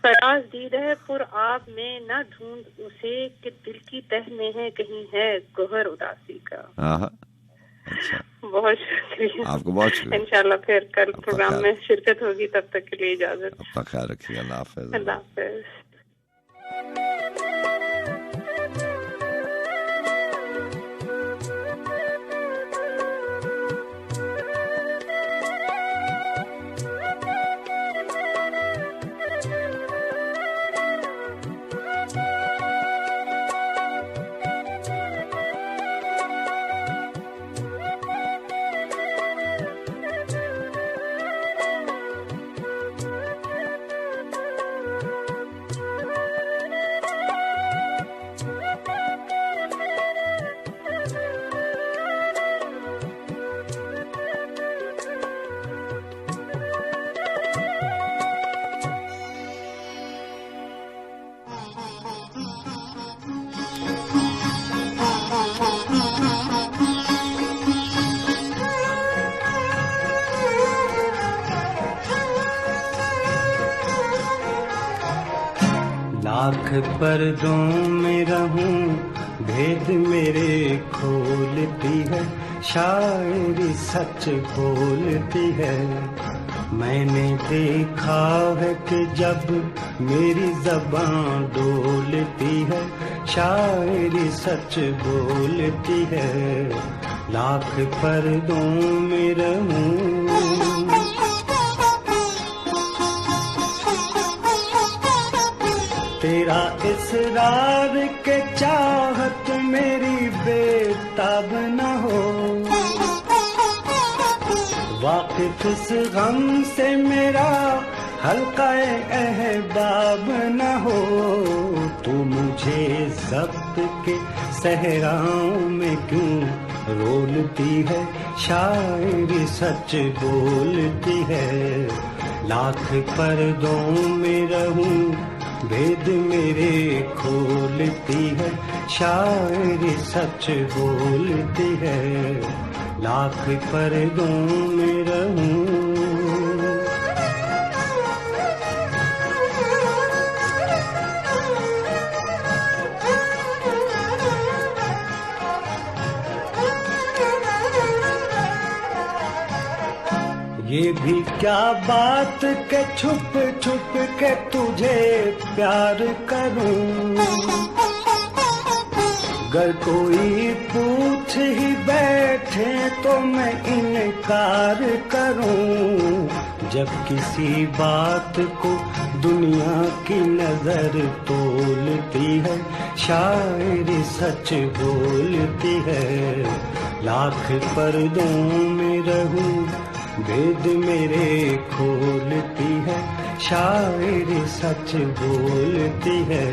फराज दीदा पुर आप में ना ढूंढ उसे, कि दिल की तह में है कहीं है गोहर उदासी का। हाँ, अच्छा, बहुत शुक्रिया, आपको बहुत शुक्रिया। इंशाल्लाह फिर कल प्रोग्राम में शिरकत होगी, तब तक के लिए इजाजत। अपना ख्याल रखिएगा। अल्लाह हाफिज। अल्लाह हाफिज। लाख पर्दों में रहूं भेद मेरे खोलती है, शायरी सच बोलती है। मैंने देखा है कि जब मेरी ज़बान डोलती है, शायरी सच बोलती है। लाख पर्दों में रहूं तेरा इसरार के चाहत मेरी बेताब न हो, वाकिफ इस गम से मेरा हल्का अहबाब न हो। तू मुझे ज़ब्त के सहराओं में क्यों रोलती है, शायरी सच बोलती है। लाख पर्दों में रहूं भेद मेरे खोलती है, शायरी सच बोलती है। लाख पर्दों में रहूं ये भी क्या बात के छुप छुप के तुझे प्यार करूं, अगर कोई पूछ ही बैठे तो मैं इनकार करूं। जब किसी बात को दुनिया की नजर तोलती है, शायरी सच बोलती है। लाख पर्दों में रहूं भेद मेरे खोलती है, शायरी सच बोलती है।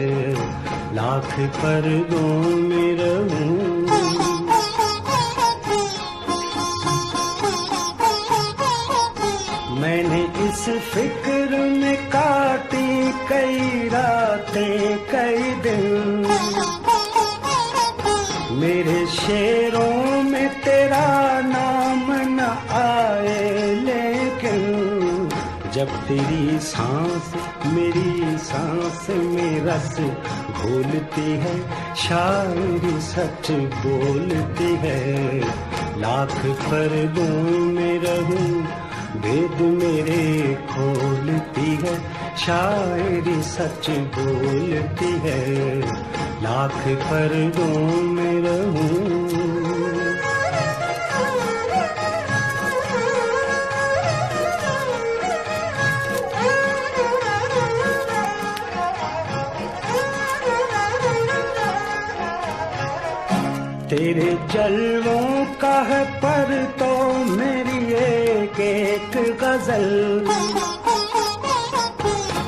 लाख पर्दों में रहूं मैंने इस फिक्र में काटी कई रातें कई दिन, मेरे शेरों में तेरा नाम न आए, लेकिन जब तेरी सांस मेरी सांस में रस घोलती है, शायरी सच बोलती है। लाख पर्दों में रहूं भेद मेरे खोलती है, शायरी सच बोलती है, लाख पर्दों में रहूं। तेरे जलवों का है पर तो मेरी एक एक गजल,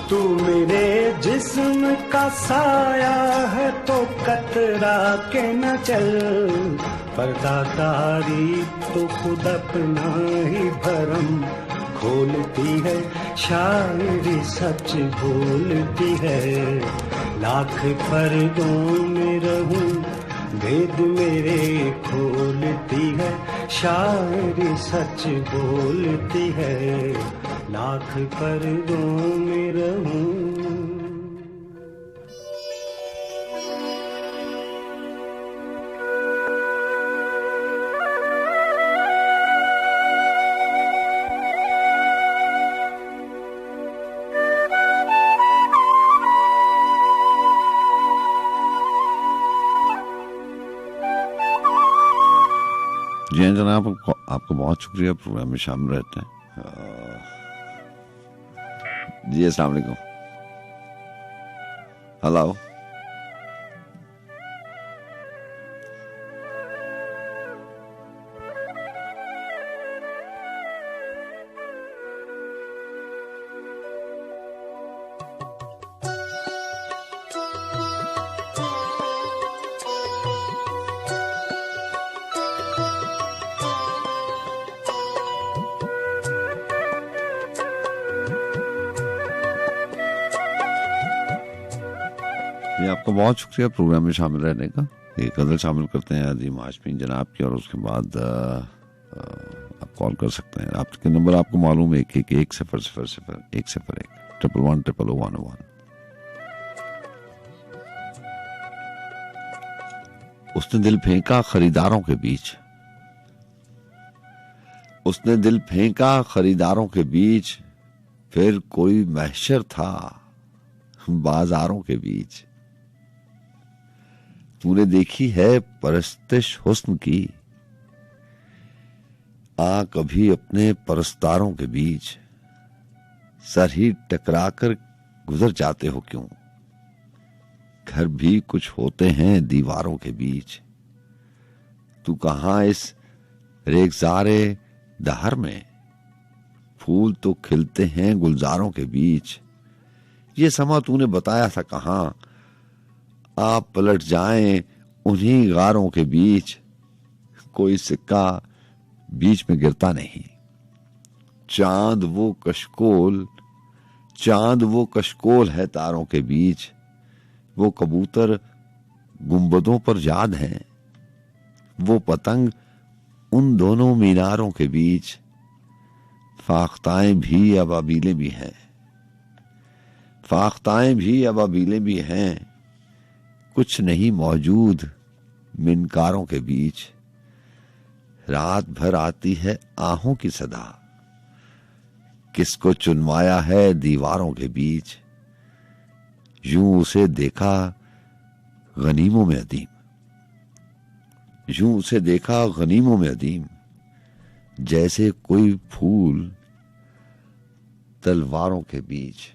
तू मेरे जिस्म का साया है तो कतरा के न चल, पर्दादारी तो खुद अपना ही भरम खोलती है, शायरी सच बोलती है, लाख पर्दों में रहूं, भेद मेरे खोलती है, शायरी सच बोलती है, लाख पर्दों में रहूं। जी हाँ जनाब, आपका बहुत शुक्रिया प्रोग्राम में शामिल रहते हैं। जी अस्सलाम वालेकुम। हेलो, आपका बहुत शुक्रिया प्रोग्राम में शामिल रहने का। एक गजल शामिल करते हैं अजीम हाशमी जनाब की और उसके बाद आप कॉल कर सकते हैं। आपके नंबर आपको मालूम है 1-1-0-0-1-1-1-1-1-1। उसने दिल फेंका खरीदारों के बीच, उसने दिल फेंका खरीदारों के बीच, फिर कोई महशर था बाजारों के बीच। तूने देखी है परस्तिश हुस्न की, आ कभी अपने परस्तारों के बीच, सर ही टकराकर गुजर जाते हो क्यों, घर भी कुछ होते हैं दीवारों के बीच। तू कहां इस रेगजारे दहर में, फूल तो खिलते हैं गुलजारों के बीच। ये समा तूने बताया था कहां, आप पलट जाएं उन्हीं गारों के बीच। कोई सिक्का बीच में गिरता नहीं, चांद वो कशकोल है तारों के बीच। वो कबूतर गुंबदों पर याद हैं, वो पतंग उन दोनों मीनारों के बीच। फाख्ताएं भी अबाबीलें भी हैं, फाख्ताएं भी अबाबीलें भी हैं, कुछ नहीं मौजूद मिनकारों के बीच। रात भर आती है आहों की सदा, किसको चुनवाया है दीवारों के बीच। यूं उसे देखा गनीमों में अदीम, यूं उसे देखा गनीमों में अदीम, जैसे कोई फूल तलवारों के बीच।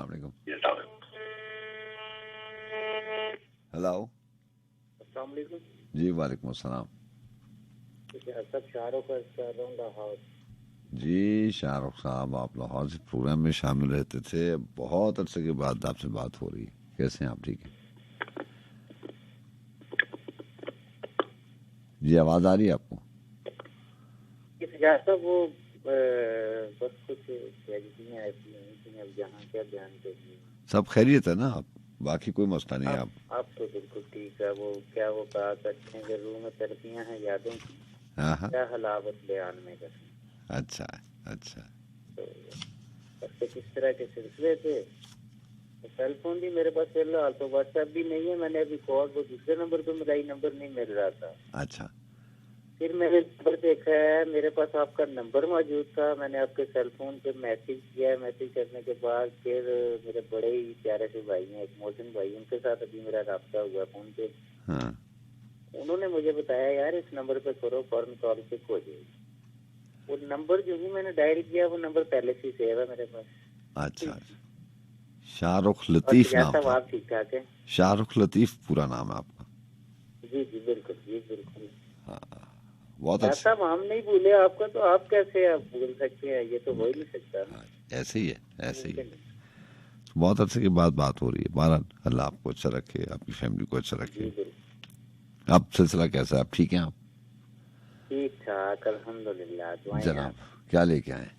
अस्सलाम वालेकुम। हेलो जी वालेकुम अस्सलाम। सब शाहरुख हाउस। जी शाहरुख साहब, आप लाहौर से प्रोग्राम में शामिल रहते थे, बहुत अरसे के बाद आपसे बात हो रही है, कैसे हैं आप? ठीक है जी, आवाज आ रही है आपको? वो बस कुछ ट्रेजेडियां ऐसी हैं, अब यहाँ क्या बयान करिए। सब खैरियत है ना? आप बाकी कोई मसला नहीं? आप तो बिल्कुल ठीक है। वो क्या वो कहा करते हैं, रूह में तरबियां हैं यादों की, क्या हलावत बयान में कर। अच्छा अच्छा। तो किस तरह के सिलसिले थे? तो सेल फोन भी मेरे पास फिलहाल तो व्हाट्सएप भी नहीं है। मैंने अभी कॉल वो दूसरे नंबर पे मिलाई, नंबर नहीं मिल रहा था। अच्छा। फिर मैंने नंबर देखा है, मेरे पास आपका नंबर मौजूद था। मैंने आपके सेल फोन पे मैसेज किया। मैसेज करने के बाद फिर मेरे बड़े ही प्यारे से भाई हैं, एक मोहसिन भाई, उनके साथ अभी मेरा राब्ता हुआ फोन पे। उन्होंने मुझे बताया यार इस नंबर पे करो, फौरन कॉल पिक हो जाएगी। वो नंबर जो ही मैंने डायल किया, वो नंबर पहले से सेव है मेरे पास। अच्छा। शाहरुख लतीफ नाम था? आप ठीक ठाक है? शाहरुख लतीफ पूरा नाम है आपका? जी जी बिल्कुल जी बिल्कुल। हाँ बहुत अच्छा। हम नहीं भूले आपका, तो आप कैसे आप भूल सकते हैं? ये तो हो ही नहीं सकता। ऐसे ही है, ऐसे ही है। बहुत अच्छे की बात हो रही है। बहरहाल अल्लाह आपको अच्छा रखे, आपकी फैमिली को अच्छा रखे। अब सिलसिला कैसा है? आप ठीक हैं? आप ठीक ठाक अल्हम्दुलिल्लाह। जनाब क्या लेके आए?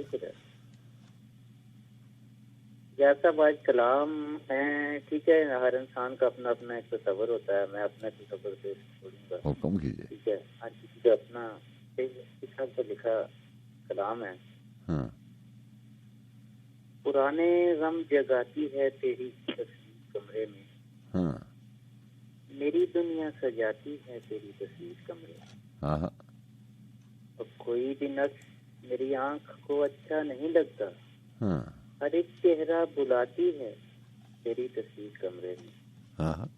जैसा आज कलाम है, ठीक है, हर इंसान का अपना अपना एक तस्वर होता है। मैं अपने तस्वर से छोड़ूंगा। हुक्म कीजिए। ठीक है, हर किसी का अपना किताब पर लिखा कलाम है। हाँ। पुराने गम जगाती है तेरी तस्वीर कमरे में। हाँ। मेरी दुनिया सजाती है तेरी तस्वीर कमरे में। हाँ। अब कोई भी नक्श मेरी आंख को अच्छा नहीं लगता। हाँ। हर एक चेहरा बुलाती है तेरी तस्वीर कमरे में। हाँ।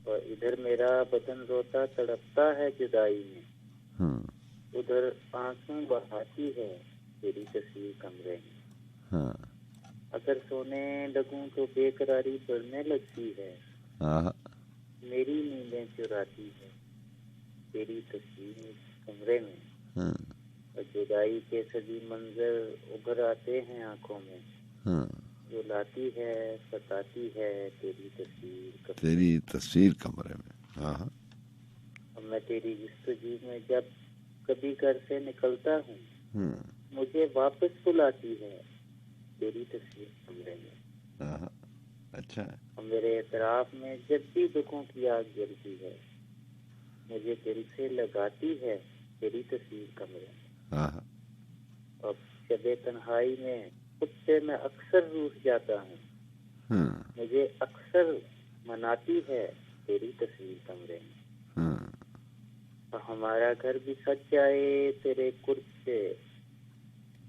और इधर मेरा बदन रोता तड़पता है जुदाई में। हाँ। उधर आंसू बहाती है तेरी तस्वीर कमरे में। हाँ। अगर सोने लगूं तो बेकरारी बढ़ने लगती है। हाँ। मेरी नींदें चुराती है तेरी तस्वीर कमरे में। हाँ। और जुदाई के सभी मंजर उभर आते हैं आंखों में। हाँ। जो लाती है सताती है तेरी तस्वीर कमरे में। हाँ। और मैं तेरी जिस्तजू में जब कभी घर से निकलता हूँ, मुझे वापस बुलाती है तेरी तस्वीर कमरे में। हाँ। अच्छा। और मेरे एतराफ में जब भी दुखों की आग जलती है, मुझे दिल से लगाती है तेरी तस्वीर कमरे में। हाँ। और शबे तन्हाई में खुद से मैं अक्सर रूठ जाता हूँ। हाँ। मुझे अक्सर मनाती है तेरी तस्वीर कमरे में। हाँ। और हमारा घर भी सज जाए तेरे कुर्ब से।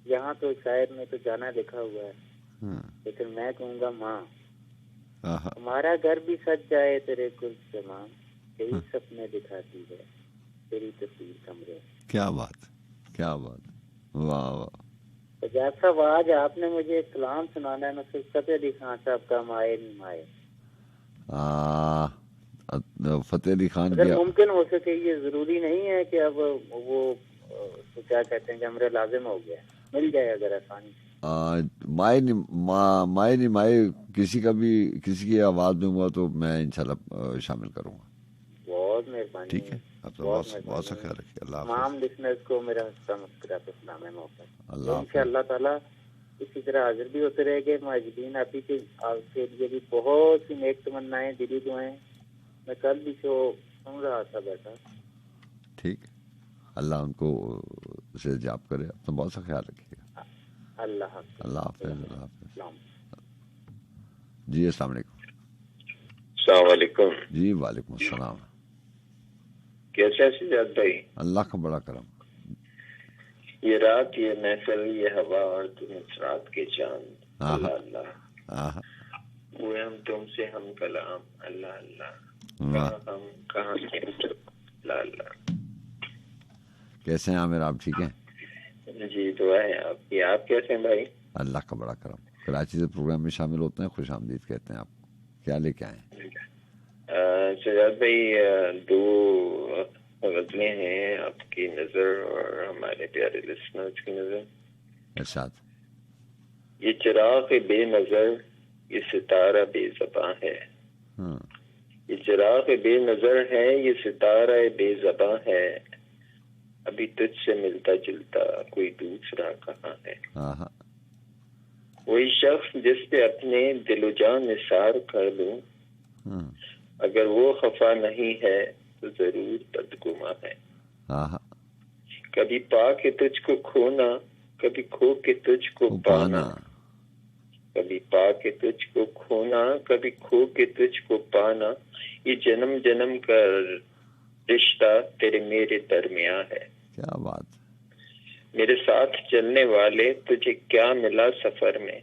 यहाँ तो शायर में तो जाना लिखा हुआ है, लेकिन मैं कहूँगा माँ। हमारा घर भी सज जाए तेरे कुर्ब से माँ, यही सपने दिखाती है तेरी तस्वीर कमरे में। क्या बात, क्या बात, वाह वाह। तो जैसा आज आपने मुझे कलाम सुनाना है, नुसरत फतेह अली खान साहब का माए नहीं माए। फतेह अली खान अगर मुमकिन हो सके, ये जरूरी नहीं है कि अब वो तो क्या कहते हैं कि हमरे लाजिम हो गया, मिल जाए अगर आसानी। माए नहीं माए किसी का भी किसी की आवाज में हुआ तो मैं इंशाल्लाह शामिल करूंगा। बहुत मेहरबानी। ठीक है, आप तो बहुत सा ख्याल रखिए। अल्लाह तमाम लिसनर्स को मेरा सलाम है। इंशाअल्लाह ताला इसी तरह हाजिर भी होते रहेंगे। माजिदीन आपके लिए भी बहुत सी नेक तमन्नाएं, दिली दुआएं। मैं कल भी शो सुन रहा था बैठा। ठीक, अल्लाह उनको से जाप करे। अपना बहुत सा ख्याल रखिएगा। अल्लाह हाफ़िज़। अल्लाह हाफ़िज़। जी अस्सलाम वालेकुम। अस्सलाम वालेकुम। जी वालेकुम अस्सलाम। कैसे सिजाद भाई? अल्लाह का बड़ा करम। ये रात, ये महफिल, ये हवा और तुम इस रात के चांद। अल्लाह अल्लाह। हुए हम तुमसे हम कलाम। अल्लाह अल्लाह। हम कहाँ से? अल्लाह अल्लाह। कैसे हैं आमिर, आप ठीक हैं? जी दुआ है आपकी। आप कैसे हैं भाई? अल्लाह का बड़ा करम। कराची से प्रोग्राम में शामिल होते हैं, खुश आमदीद कहते हैं आपको। क्या लेके आए? शहजाद भाई, दो गजलें हैं, आपकी नजर और हमारे प्यारे लिसनर्स की नजर। इरशाद। ये चिराग बेनजर, ये सितारा बेज़बां है। ये चिराग बेनजर है, ये सितारा बेज़बां है। अभी तुझसे मिलता जुलता कोई दूसरा कहाँ है। वही शख्स जिस पे अपने दिलो जान निसार कर लूं, अगर वो खफा नहीं है तो जरूर बदगुमा है। कभी पा के तुझको खोना, कभी खो के तुझको पाना। कभी पा के तुझको खोना, कभी खो के तुझको पाना। ये जन्म जन्म का रिश्ता तेरे मेरे दरमियां है। क्या बात। मेरे साथ चलने वाले तुझे क्या मिला सफर में।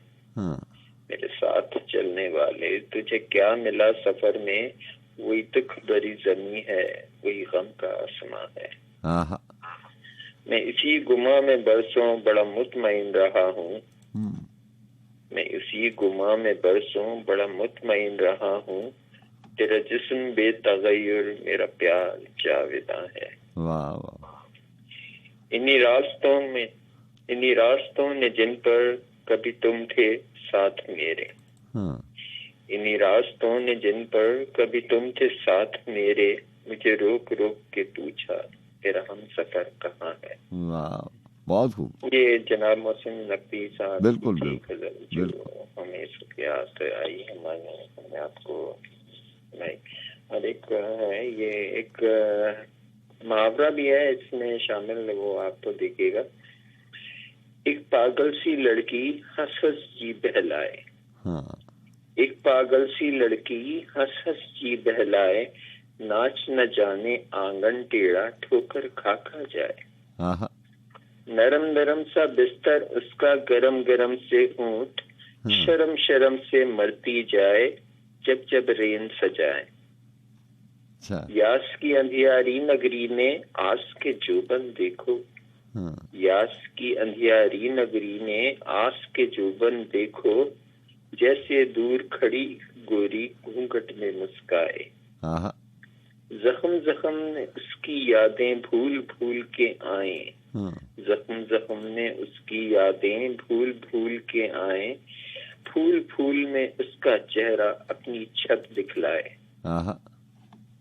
मेरे साथ चलने वाले तुझे क्या मिला सफर में। वही दुख भरी जमी है, वही गम का आसमां है। मैं इसी गुमा में बरसों बड़ा मुतमईन रहा हूँ। मैं इसी गुमा में बरसों बड़ा मुतमईन रहा हूँ। तेरा जिस्म बेतगय्युर, मेरा प्यार जाविदा है। वाह वाह। इन्हीं रास्तों ने जिन पर कभी तुम थे साथ मेरे। इन्हीं रास्तों ने जिन पर कभी तुम थे साथ मेरे। मुझे रोक रोक के पूछा तेरा हम सफर कहाँ है। वाह, बहुत खूब। ये जनाब मोहसिन नकवी साहब बिल्कुल जो हमें याद आई, हमने आपको सुनाई। और एक है, ये एक मुहावरा भी है इसमें शामिल, वो आप तो देखिएगा। एक पागल सी लड़की हंस हंस जी बहलाए। एक पागल सी लड़की हंस हंस जी बहलाए। नाच न जाने आंगन टेढ़ा, ठोकर खा खा जाए। नरम नरम सा बिस्तर उसका, गरम गरम से ऊंट। शर्म शर्म से मरती जाए, जब जब रेन सजाए। यास की अंधियारी नगरी ने आस के जोबन देखो। यास की अंधियारी नगरी ने आस के जोबन देखो। जैसे दूर खड़ी गोरी घूंघट में मुस्काए। जख्म जख्म ने उसकी यादें भूल भूल के आए। जख्म जख्म ने उसकी यादें भूल भूल के आए। फूल फूल में उसका चेहरा अपनी छत दिखलाए।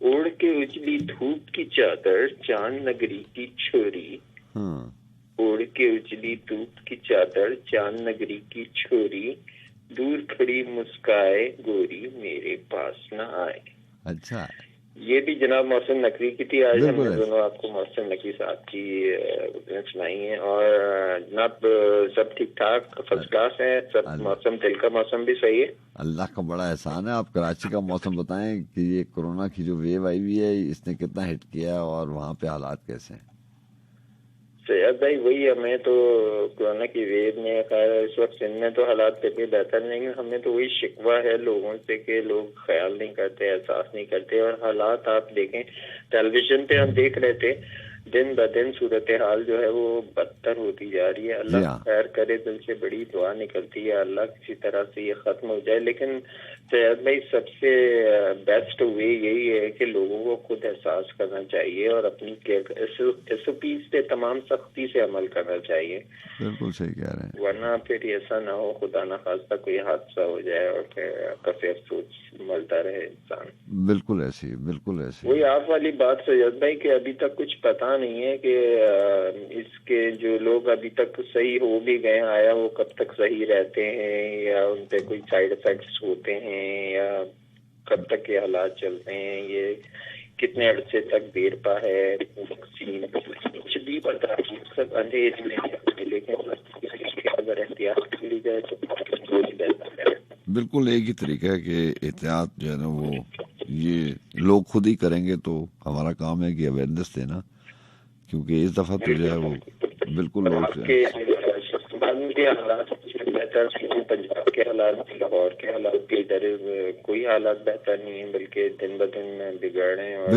ओढ़ के उजली धूप की चादर, चांद नगरी की छोरी। ओढ़ के उजली धूप की चादर, चांद नगरी की छोरी। दूर खड़ी मुस्काए गोरी, मेरे पास न आए। अच्छा, ये भी जनाब मोहसिन नकवी की थी। आज हमने दोनों आपको मोहसिन नकवी साहब की सुनाई है। और जनाब सब ठीक ठाक, फर्स्ट क्लास है सब। मौसम, दिल का मौसम भी सही है। अल्लाह का बड़ा एहसान है। आप कराची का मौसम बताएं कि ये कोरोना की जो वेव आई हुई है, इसने कितना हिट किया और वहाँ पे हालात कैसे हैं? सैयद भाई, वही हमें तो कोरोना की वेव में, खैर इस वक्त सिंध में तो हालात कभी बेहतर नहीं है। हमें तो वही शिकवा है लोगों से कि लोग ख्याल नहीं करते, एहसास नहीं करते। और हालात आप देखें, टेलीविजन पे हम देख रहे थे, दिन ब दिन सूरत हाल जो है वो बदतर होती जा रही है। अल्लाह खैर करे, दिल से बड़ी दुआ निकलती है, अल्लाह किसी तरह से ये खत्म हो जाए। लेकिन सैयद भाई, सबसे बेस्ट वे यही है कि लोगों को खुद एहसास करना चाहिए और अपनी SOPs पे तमाम सख्ती से अमल करना चाहिए। बिल्कुल सही कह रहे हैं। वरना फिर ऐसा ना हो, खुदा ना खास्ता कोई हादसा हो जाए और फिर काफी अफसोस मलता रहे इंसान। बिल्कुल ऐसी, बिल्कुल ऐसी। वही आप वाली बात सैयद भाई कि अभी तक कुछ पता नहीं है कि इसके जो लोग अभी तक सही हो भी गए, आया वो कब तक सही रहते हैं, या उन पे कोई साइड इफेक्ट्स होते हैं, या कब तक ये हालात चलते हैं, ये कितने अरसे तक देर पा है, कुछ भी पता नहीं, सब अंधेरे में। लेकिन अगर एहतियात ली जाए तो बेहतर है। बिल्कुल एक ही तरीका है कि एहतियात जो है ना वो ये लोग खुद ही करेंगे। तो हमारा काम है कि अवेयरनेस देना, क्योंकि इस दफा तो जो है वो बिल्कुल लोग बेहतर नहीं। पंजाब के हालात, लाहौर के हालात भी इधर कोई हालात बेहतर नहीं है, बल्कि दिन ब दिन बिगड़ रहे हैं। और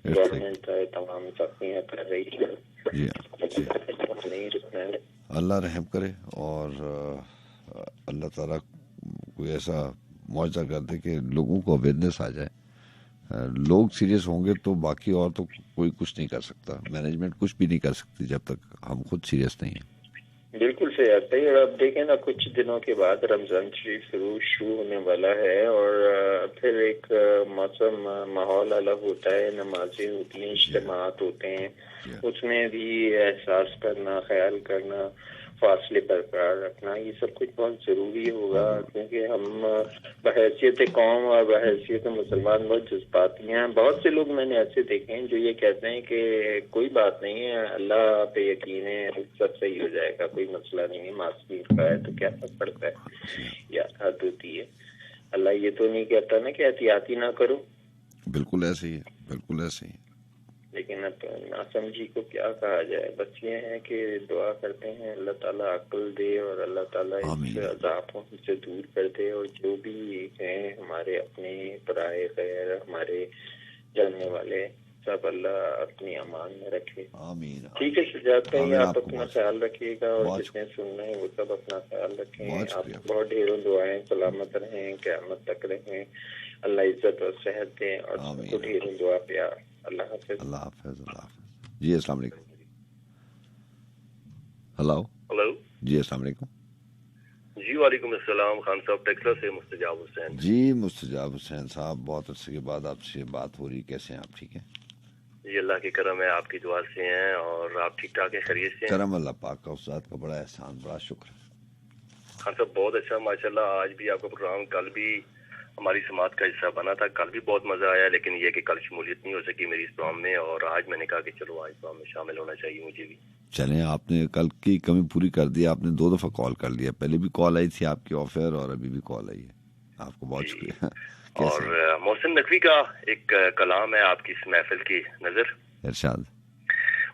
गवर्नमेंट तमाम सख्तियाँ कर रही है। अल्लाह रहम करे। और अल्लाह ताला कोई ऐसा मौजा कर दे कि लोगों को अवेयरनेस आ जाए। लोग सीरियस होंगे तो बाकी और तो कोई कुछ नहीं कर सकता, मैनेजमेंट कुछ भी नहीं कर सकती जब तक हम खुद सीरियस नहीं है। बिल्कुल सही आता है। और अब देखें ना, कुछ दिनों के बाद रमजान शरीफ शुरू होने वाला है और फिर एक मौसम माहौल अलग होता है, नमाजें होती हैं, इज्तिमात होते हैं, उसमें भी एहसास करना, ख्याल करना, फासले बरकरार रखना, ये सब कुछ बहुत जरूरी होगा। क्योंकि हम बहैसियत कौम और बहैसियत मुसलमान बहुत जज्बाती हैं। बहुत से लोग मैंने ऐसे देखे हैं जो ये कहते हैं कि कोई बात नहीं है, अल्लाह पे यकीन है, सब सही हो जाएगा, कोई मसला नहीं है, मासूम का है तो क्या फर्क पड़ता है, या हद होती है। अल्लाह ये तो नहीं कहता ना कि एहतियाती ना करो। बिल्कुल ऐसे ही है, बिल्कुल ऐसे ही। लेकिन अब नासमझी को क्या कहा जाए, बस ये है कि दुआ करते हैं अल्लाह ताला अक्ल दे और अल्लाह ताला इस अज़ाब से दूर कर दे। और जो भी हैं हमारे अपने पराए गैर, हमारे जानने वाले, सब अल्लाह अपनी अमान में रखे। आमीन। ठीक है शुजात भाई, आप अपना ख्याल रखिएगा और जितने सुनना है वो सब अपना ख्याल रखें। आप बहुत ढेरों दुआएं, सलामत रहें, क़यामत तक रहें, अल्लाह इज्जत और सेहत दें और सबको ढेरों दुआ प्यार। अल्लाह हाफ़िज़। अल्लाह हाफ़िज़। अल्लाह हाफ़िज़। जी अस्सलाम वालेकुम। हेलो जी अस्सलाम वालेकुम। जी वालेकुम अस्सलाम। खान साहब टेक्सास से मुस्तजाब हुसैन। जी मुस्तजाब हुसैन साहब, बहुत अरसे के बाद आपसे बात हो रही, कैसे हैं आप? ठीक है जी, अल्लाह की करम है, आपकी दुआ से हैं और आप ठीक ठाक हैं, खैरियत से हैं? करम अल्लाह पाक का, उस का बड़ा एहसान, बड़ा शुक्र। खान साहब बहुत अच्छा माशाल्लाह, आज भी आपका प्रोग्राम, कल भी हमारी समात का हिस्सा बना था, कल भी बहुत मजा आया, लेकिन ये कि कल शमूलियत नहीं हो सकी मेरी इस प्रोग्राम में और आज मैंने कहा कि चलो आज प्रोग्राम में शामिल होना चाहिए मुझे भी। चलें, आपने कल की कमी पूरी कर दी, आपने 2 दफा कॉल कर लिया, पहले भी कॉल आई थी आपकी ऑफर और अभी भी कॉल आई है, आपको बहुत शुक्रिया। और मोहसिन नकवी का एक कलाम है आपकी इस महफिल की नजर, इरशाद।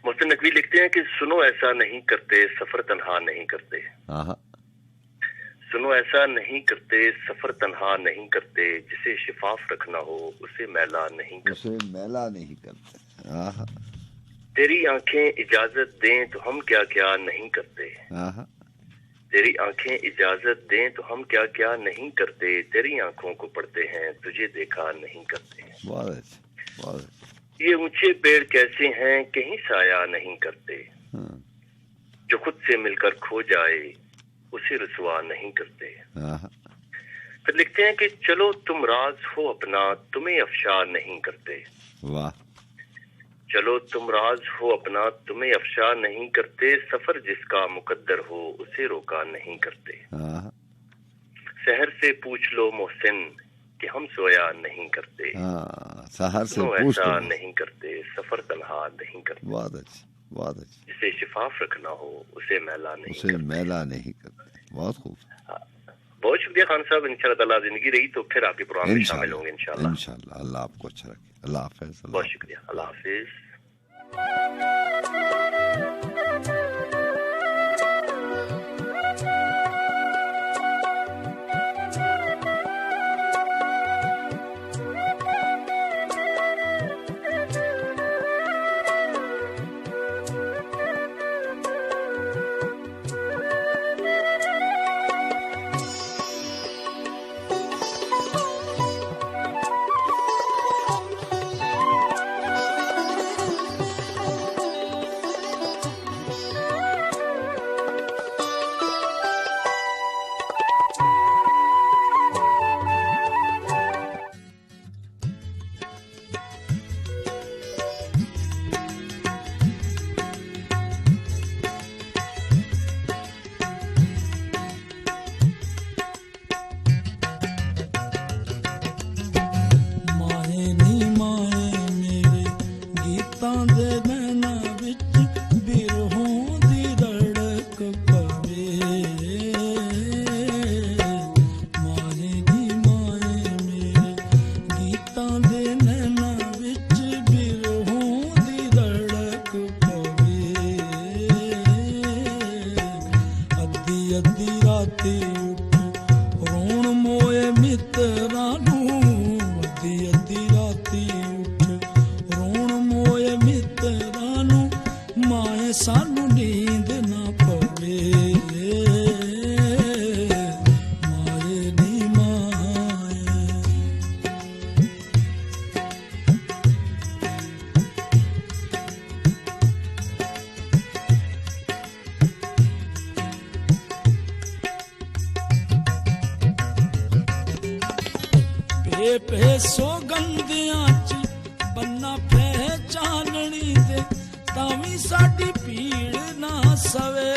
मोहसिन नकवी लिखते हैं कि सुनो ऐसा नहीं करते, सफर तन्हा नहीं करते। सुनो ऐसा नहीं करते, सफर तन्हा नहीं करते, जिसे शिफाफ रखना हो उसे मैला नहीं करते, उसे मैला नहीं करते। तेरी आंखें इजाजत दें तो हम क्या क्या नहीं करते, तेरी आंखें इजाजत दें तो हम क्या क्या नहीं करते, तेरी आंखों को पढ़ते हैं तुझे देखा नहीं करते। ये ऊंचे पेड़ कैसे हैं कहीं साया नहीं करते, जो खुद से मिलकर खो जाए उसे रुसवा नहीं करते। फिर लिखते हैं कि चलो तुम राज हो अपना तुम्हें अफशा नहीं करते, वाह। चलो तुम राज हो अपना तुम्हें अफशा नहीं करते, सफर जिसका मुकद्दर हो उसे रोका नहीं करते। शहर से पूछ लो मोहसिन कि हम सोया नहीं करते, शहर से पूछ ऐसा नहीं करते, सफर तन्हा नहीं करते, बहुत अच्छी, बहुत अच्छी, जिसे शिफाफ रखना हो उसे मैला नहीं उसे करते, मैला नहीं करते। बहुत खूब, बहुत शुक्रिया खान साहब। इंशाल्लाह ताला जिंदगी रही तो फिर आपके प्रोग्राम में शामिल होंगे इंशाल्लाह। इंशाल्लाह, अल्लाह आपको अच्छा रखे। अल्लाह हाफ़िज़। बहुत शुक्रिया, अल्लाह हाफ़िज़। ਬੇਪੇ ਸੌਗੰਧਿਆਂ ਚ ਬੰਨਾ ਪਹਿਚਾਨਣੀ ਦੇ ਤਾਂ ਵੀ ਸਾਡੀ ਭੀੜ ਨਾ ਸਵੇ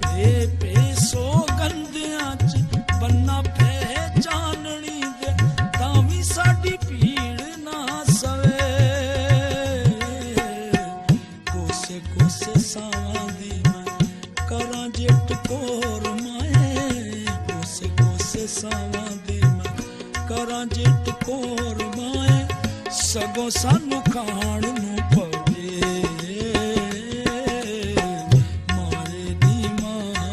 ਬੇਪੇ ਸੌਗੰਧਿਆਂ ਚ ਬੰਨਾ ਪਹਿਚਾਨਣੀ ਦੇ ਤਾਂ ਵੀ ਸਾਡੀ ਭੀੜ ਨਾ ਸਵੇ ਕੋਸੇ ਕੋਸੇ ਸਾਵਾਂ ਦੀ ਮੈਂ ਕਰਾਂ ਜੇ ਟਕੋਰ ਮਾਏ ਕੋਸੇ ਕੋਸੇ ਸਾਵਾਂ ਦੀ ਮੈਂ ਕਰਾਂ ਜੇ ਟਕੋਰ ਮਾਏ ਸਗੋਂ ਸਾਨੂੰ ਖਾਣ ਨੂੰ ਪਵੇ ਮਾਰੇ ਦੀ ਮਾਏ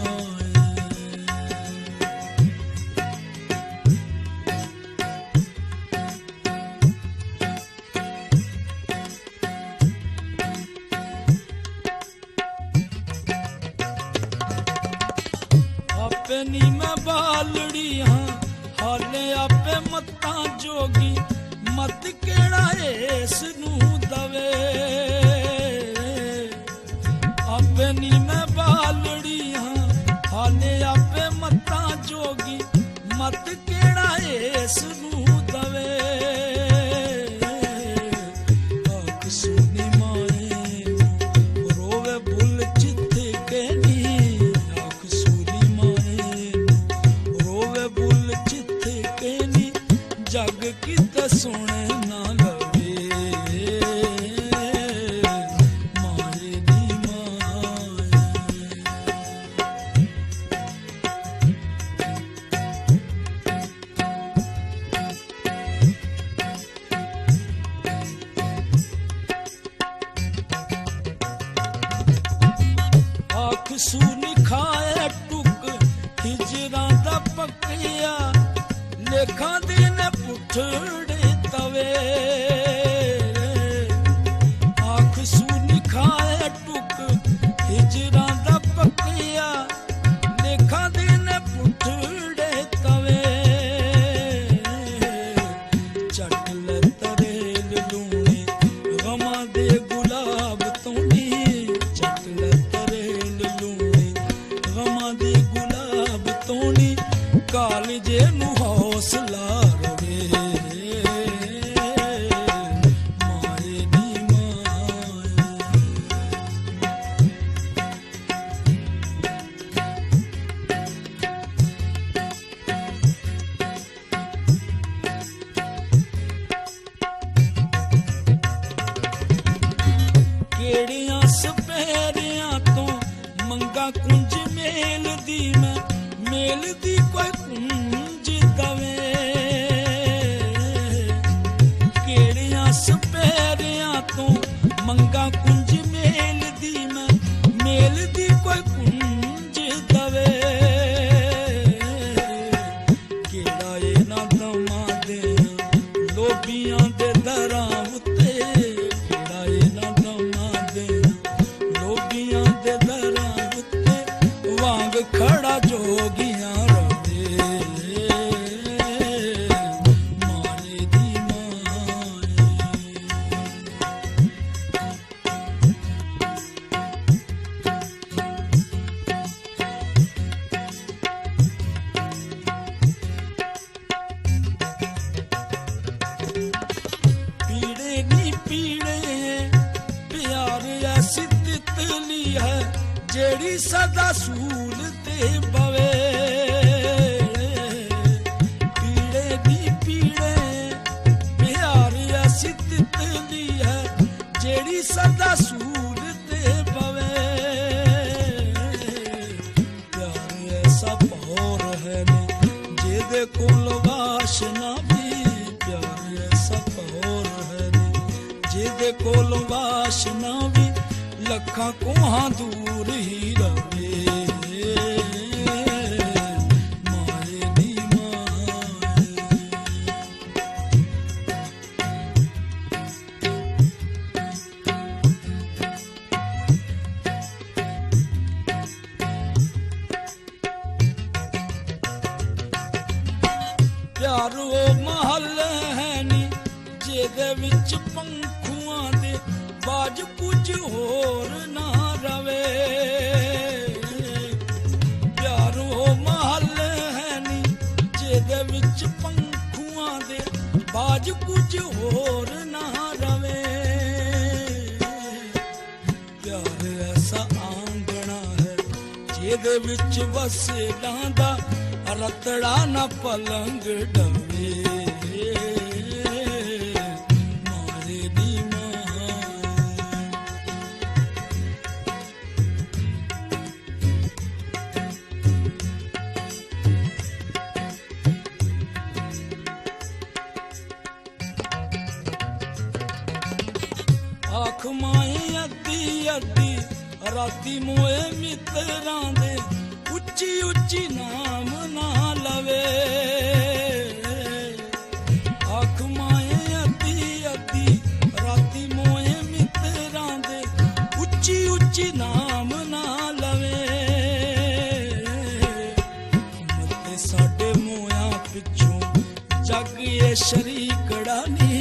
ਆਪੇ ਨੀ ਮੈਂ ਬਾਲੜੀ ਹਾਂ ਹਾਲੇ ਆਪੇ ਮੱਤਾਂ ਜੋਗੀ ਮਤ ਕਿਹੜਾ ਇਸ ਨੂੰ ਦਵੇ ਆਪੇ ਨੀ ਮੈਂ ਬਾਲੜੀ ਹਾਂ ਹਾਲੇ ਆਪੇ ਮੱਤਾਂ ਜੋਗੀ ਮਤ ਕਿਹੜਾ ਇਸ ਨੂੰ ਦਵੇ ਆਖ ਸੁਣੀ ਮਾਏ ਰੋਵੇ ਬੁੱਲ ਜਿੱਥੇ ਕਹਿਨੀ ਆਖ ਸੁਣੀ ਮਾਏ ਰੋਵੇ ਬੁੱਲ ਜਿੱਥੇ ਕਹਿਨੀ ਜਗ ਕਿਤੇ ਸੁਣੇ ਨਾ ਲਵੇ ਮਾਰੇ ਦੀ ਮਾਏ ਆਖ ਸੂਨੀ ਖਾਏ ਟੁਕ ਹਿਜਰਾਂ ਦਾ ਪੱਕਿਆ ਲੇਖਾਂ ਦੇ ਨੇ ਪੁੱਠੜੇ ਤਵੇ ਆਖ ਸੂਨੀ ਖਾਏ ਟੁਕ ਹਿਜਰਾਂ ਦਾ ਪੱਕਿਆ ਲੇਖਾਂ ਦੇ ਨੇ ਪੁੱਠੜੇ ਤਵੇ ਚੱਟ ਲੈ ਤਰੇਲ ਲੂਣੀ ਗਮਾਂ ਦੇ ਗੁਲਾਬ ਤੋਂ ਨੀ ਚੱਟ ਲੈ ਤਰੇਲ ਲੂਣੀ ਗਮਾਂ ਦੇ ਗੁਲਾਬ ਤੋਂ ਨੀ ਕਾਲਜੇ ਨੂੰ ਹੌਸਲਾ ਰਵੇ ਮਾਏ ਦੀ ਮਾਏ ਕਿਹੜੀਆਂ ਸਪੇਰਿਆਂ ਤੋਂ ਮੰਗਾ ਕੁੰਜ ਮੇਲ ਦੀ ਮੈਂ ਮੇਲ ਦੀ ਕੋਈ ਕੁੰਜ ਦਵੇ ਕਿਹੜੀਆਂ ਸਪੇਰਿਆਂ ਤੋਂ ਮੰਗਾ ਕੁੰਜ ਮੇਲ ਦੀ ਮੈਂ ਮੇਲ ਦੀ ਕੋਈ ਕੁੰਜ ਦਵੇ ਕਿਹੜਾ ਇਹ ਨਾ ਦਮਾਂ ਦੇ ਲੋਭੀਆਂ ਦੇ ਦਰਾਂ ਉੱਤੇ ਕਿਹੜਾ ਇਹ ਨਾ ਦਮਾਂ ਦੇ ਲੋਭੀਆਂ ਦੇ ਦਰਾਂ ਉੱਤੇ ਵਾਂਗ ਖੜਾ ਜੋਗੀਆਂ ਰਵੇ ਮਾਰੇ ਦੀ ਮਾਏ ਪੀੜੇ ਨੀ ਪੀੜੇ ਪਿਆਰ ਐਸੀ ਤਿਤਲੀ ਹੈ ਜਿਹੜੀ ਸਦਾ ਸੂਲ ਤੇ ਬਵੇ ਪੀੜੇ ਦੀ ਪੀੜੇ ਪਿਆਰ ਐਸੀ ਤਿਤਲੀ ਹੈ ਜਿਹੜੀ ਸਦਾ ਸੂਲ ਤੇ ਬਵੇ ਪਿਆਰ ਐਸਾ ਭੌਰ ਹੈ ਨੀ ਜਿਹਦੇ ਕੋਲ ਵਾਸ਼ਨਾ ਵੀ ਪਿਆਰ ਐਸਾ ਭੌਰ ਹੈ ਨੀ ਜਿਹਦੇ ਕੋਲ ਵਾਸ਼ਨਾ ਵੀ ਲੱਖਾਂ ਕੋਹਾਂ ਦੂਰ ਹੀ ਰਵੇ ਮਾਏ ਦੀ ਮਾਏ ਪਿਆਰ ਉਹ ਮਹੱਲ ਹੈ ਨੀ ਜਿਹਦੇ ਵਿੱਚ ਪੰਖੂਆਂ ਦੇ ਬਾਜ ਕੁਝ ਹੋਰ ਨਾ ਰਵੇ ਪਿਆਰ ਉਹ ਮਹੱਲ ਹੈ ਨੀ ਜਿਹਦੇ कुछ होर ना रवे। प्यार ऐसा आंगना है जेदे विच वसे डांदा रतड़ा ना पलंग डवे। मारे दी आख माए अद्धी अद्धी राती मोए मित्रां दे उच्ची उच्ची नाम ना लवे। आख माए अद्धी अद्धी राती मोए मित्रां दे उच्ची उच्ची नाम ना लवे। मते साडे मोया पिछों जग ये शरीकड़ा नी।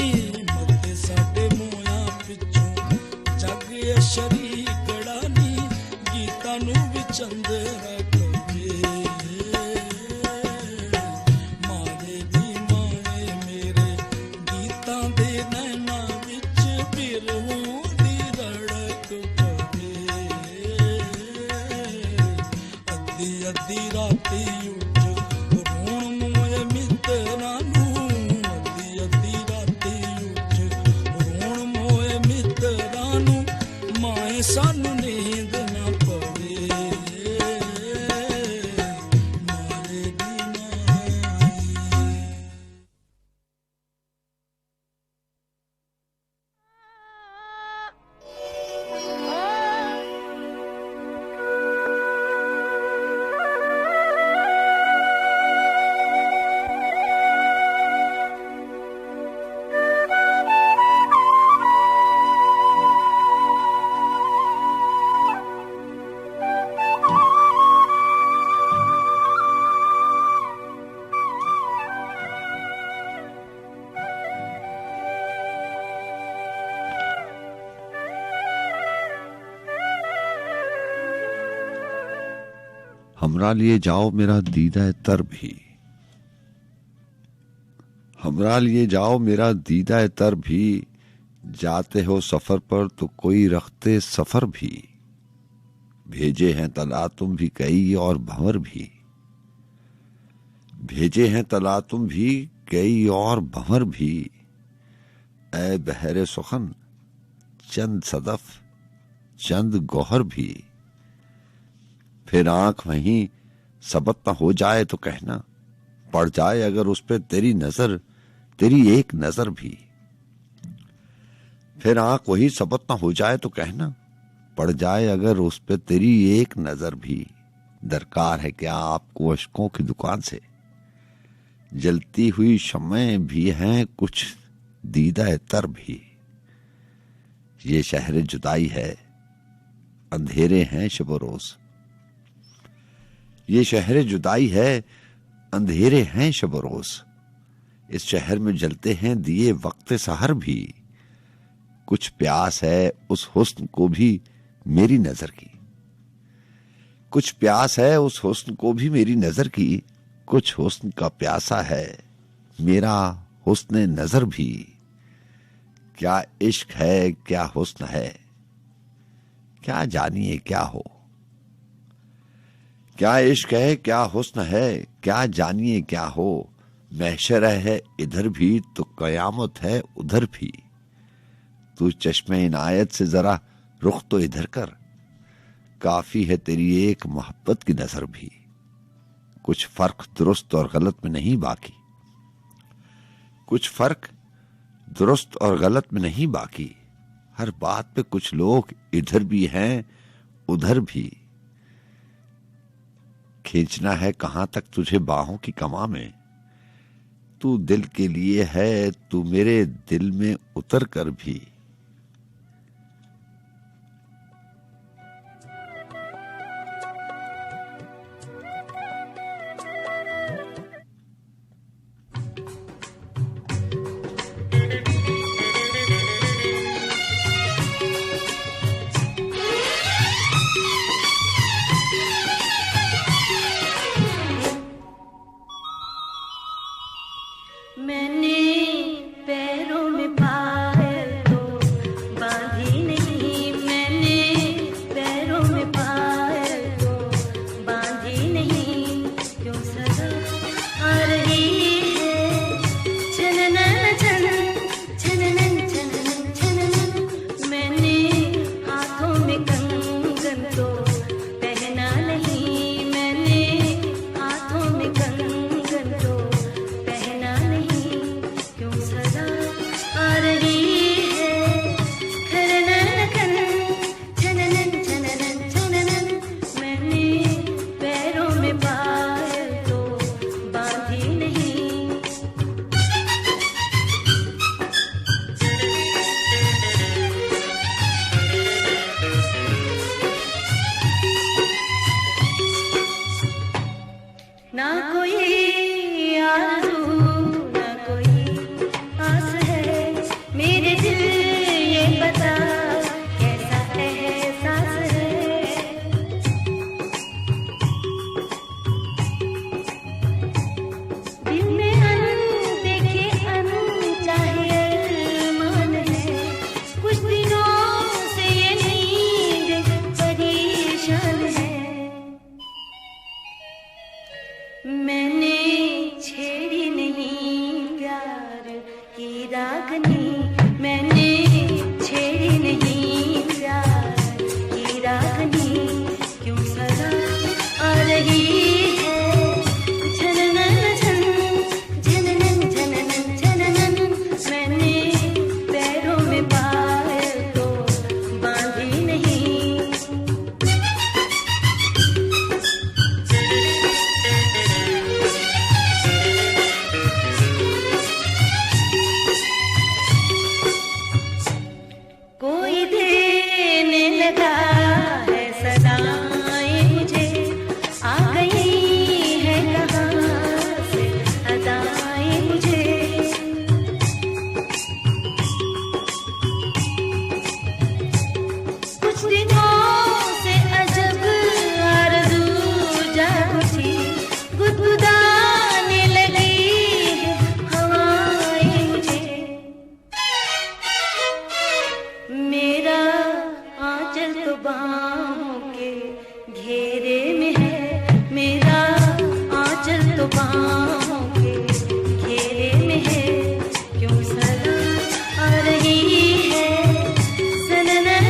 मते साडे मोया पिछों जग ये शरीकड़ा नी। गीतां नूं भी चंदरा कवे। मारे दी माए मेरे गीतां दे नैना विच बिरहों दी रड़क पवे। अद्धी अद्धी राती उठ रोण मोए मित्रां नूं। अद्धी अद्धी राती उठ रोण मोए मित्रां नूं। माए सानू नींद ना पवे। मारे दी हमरा लिए जाओ मेरा दीदा तर भी। हमरा लिए जाओ मेरा दीदा तर भी। जाते हो सफर पर तो कोई रखते सफर भी। भेजे हैं तला तुम भी कई और भंवर भी। भेजे हैं तला तुम भी कई और भंवर भी। ऐ बहरे सुखन चंद सदफ चंद गौहर भी। फिर आंख वहीं सबत न हो जाए तो कहना। पड़ जाए अगर उस पे तेरी नजर तेरी एक नजर भी। फिर आंख वही सबत न हो जाए तो कहना। पड़ जाए अगर उस पे तेरी एक नजर भी। दरकार है क्या आपको अश्कों की दुकान से। जलती हुई शम्में भी हैं कुछ दीदा तर भी। ये शहर जुदाई है अंधेरे हैं शब रोज। ये शहर जुदाई है अंधेरे हैं शब रोज। इस शहर में जलते हैं दिए वक्त सहर भी। कुछ प्यास है उस हुस्न को भी मेरी नजर की। कुछ प्यास है उस हुस्न को भी मेरी नजर की। कुछ हुस्न का प्यासा है मेरा हुस्न नजर भी। क्या इश्क है क्या हुस्न है क्या जानिए क्या हो। क्या इश्क है क्या हुस्न है क्या जानिए क्या हो। महशर है इधर भी तो कयामत है उधर भी। तू चश्मे इनायत से जरा रुख तो इधर कर। काफी है तेरी एक मोहब्बत की नजर भी। कुछ फर्क दुरुस्त और गलत में नहीं बाकी। कुछ फर्क दुरुस्त और गलत में नहीं बाकी। हर बात पे कुछ लोग इधर भी हैं उधर भी। खींचना है कहां तक तुझे बाहों की कमा में। तू दिल के लिए है तू मेरे दिल में उतर कर भी। मैंने पैरों घेरे में है मेरा आंचल तो पाँव के घेरे में है, क्यों सदा आ रही है सननन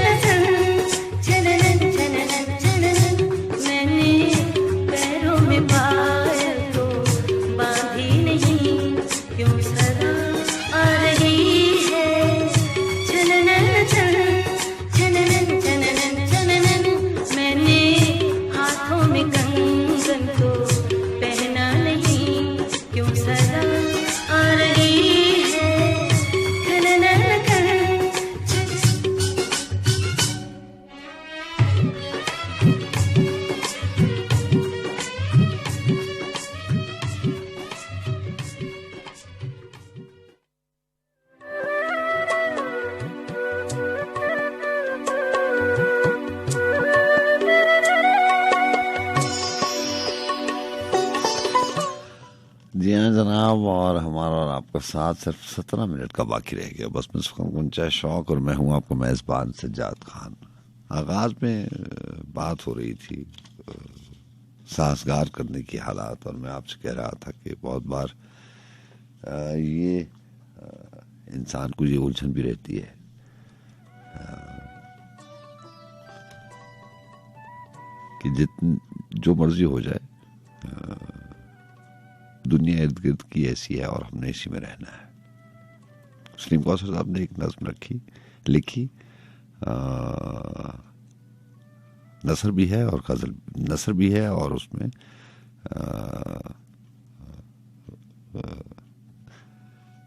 छननन छननन छननन। मैंने पैरों में पायल तो बांधी नहीं, क्यों सदा आ रही है छननन छननन छननन छननन। मैंने हाथों में कंगन तो पहना नहीं, क्यों सदा आ रही है खननन खनन। जी हाँ जनाब, और हमारा और आपका साथ सिर्फ 17 मिनट का बाकी रह गया। बस मैं गुंचा शौक और मैं हूँ आपका मेज़बान सज्जाद खान। आगाज में बात हो रही थी साहसगार करने की हालात, और मैं आपसे कह रहा था कि बहुत बार ये इंसान को ये उलझन भी रहती है कि जो मर्जी हो जाए, दुनिया इर्द गिर्द की ऐसी है और हमने इसी में रहना है। सलीम कौसर साहब ने एक नज्म लिखी, नसर भी है और नसर भी है और उसमें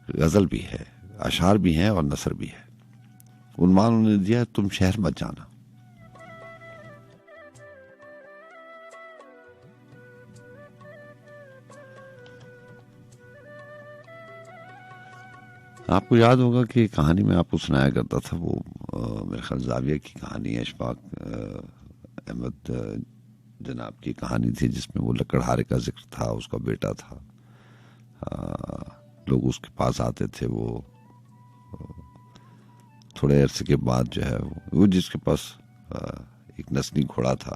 गजल भी है, अशार भी हैं और नसर भी है। उन्वान उन्होंने दिया, तुम शहर मत जाना। आपको याद होगा कि कहानी में आपको सुनाया करता था, वो मेरे ख्याल जाविया की कहानी है, अशफाक अहमद जनाब की कहानी थी, जिसमें वो लकड़हारे का जिक्र था, उसका बेटा था। लोग उसके पास आते थे, वो थोड़े अरसे के बाद जो है वो जिसके पास एक नस्ली घोड़ा था,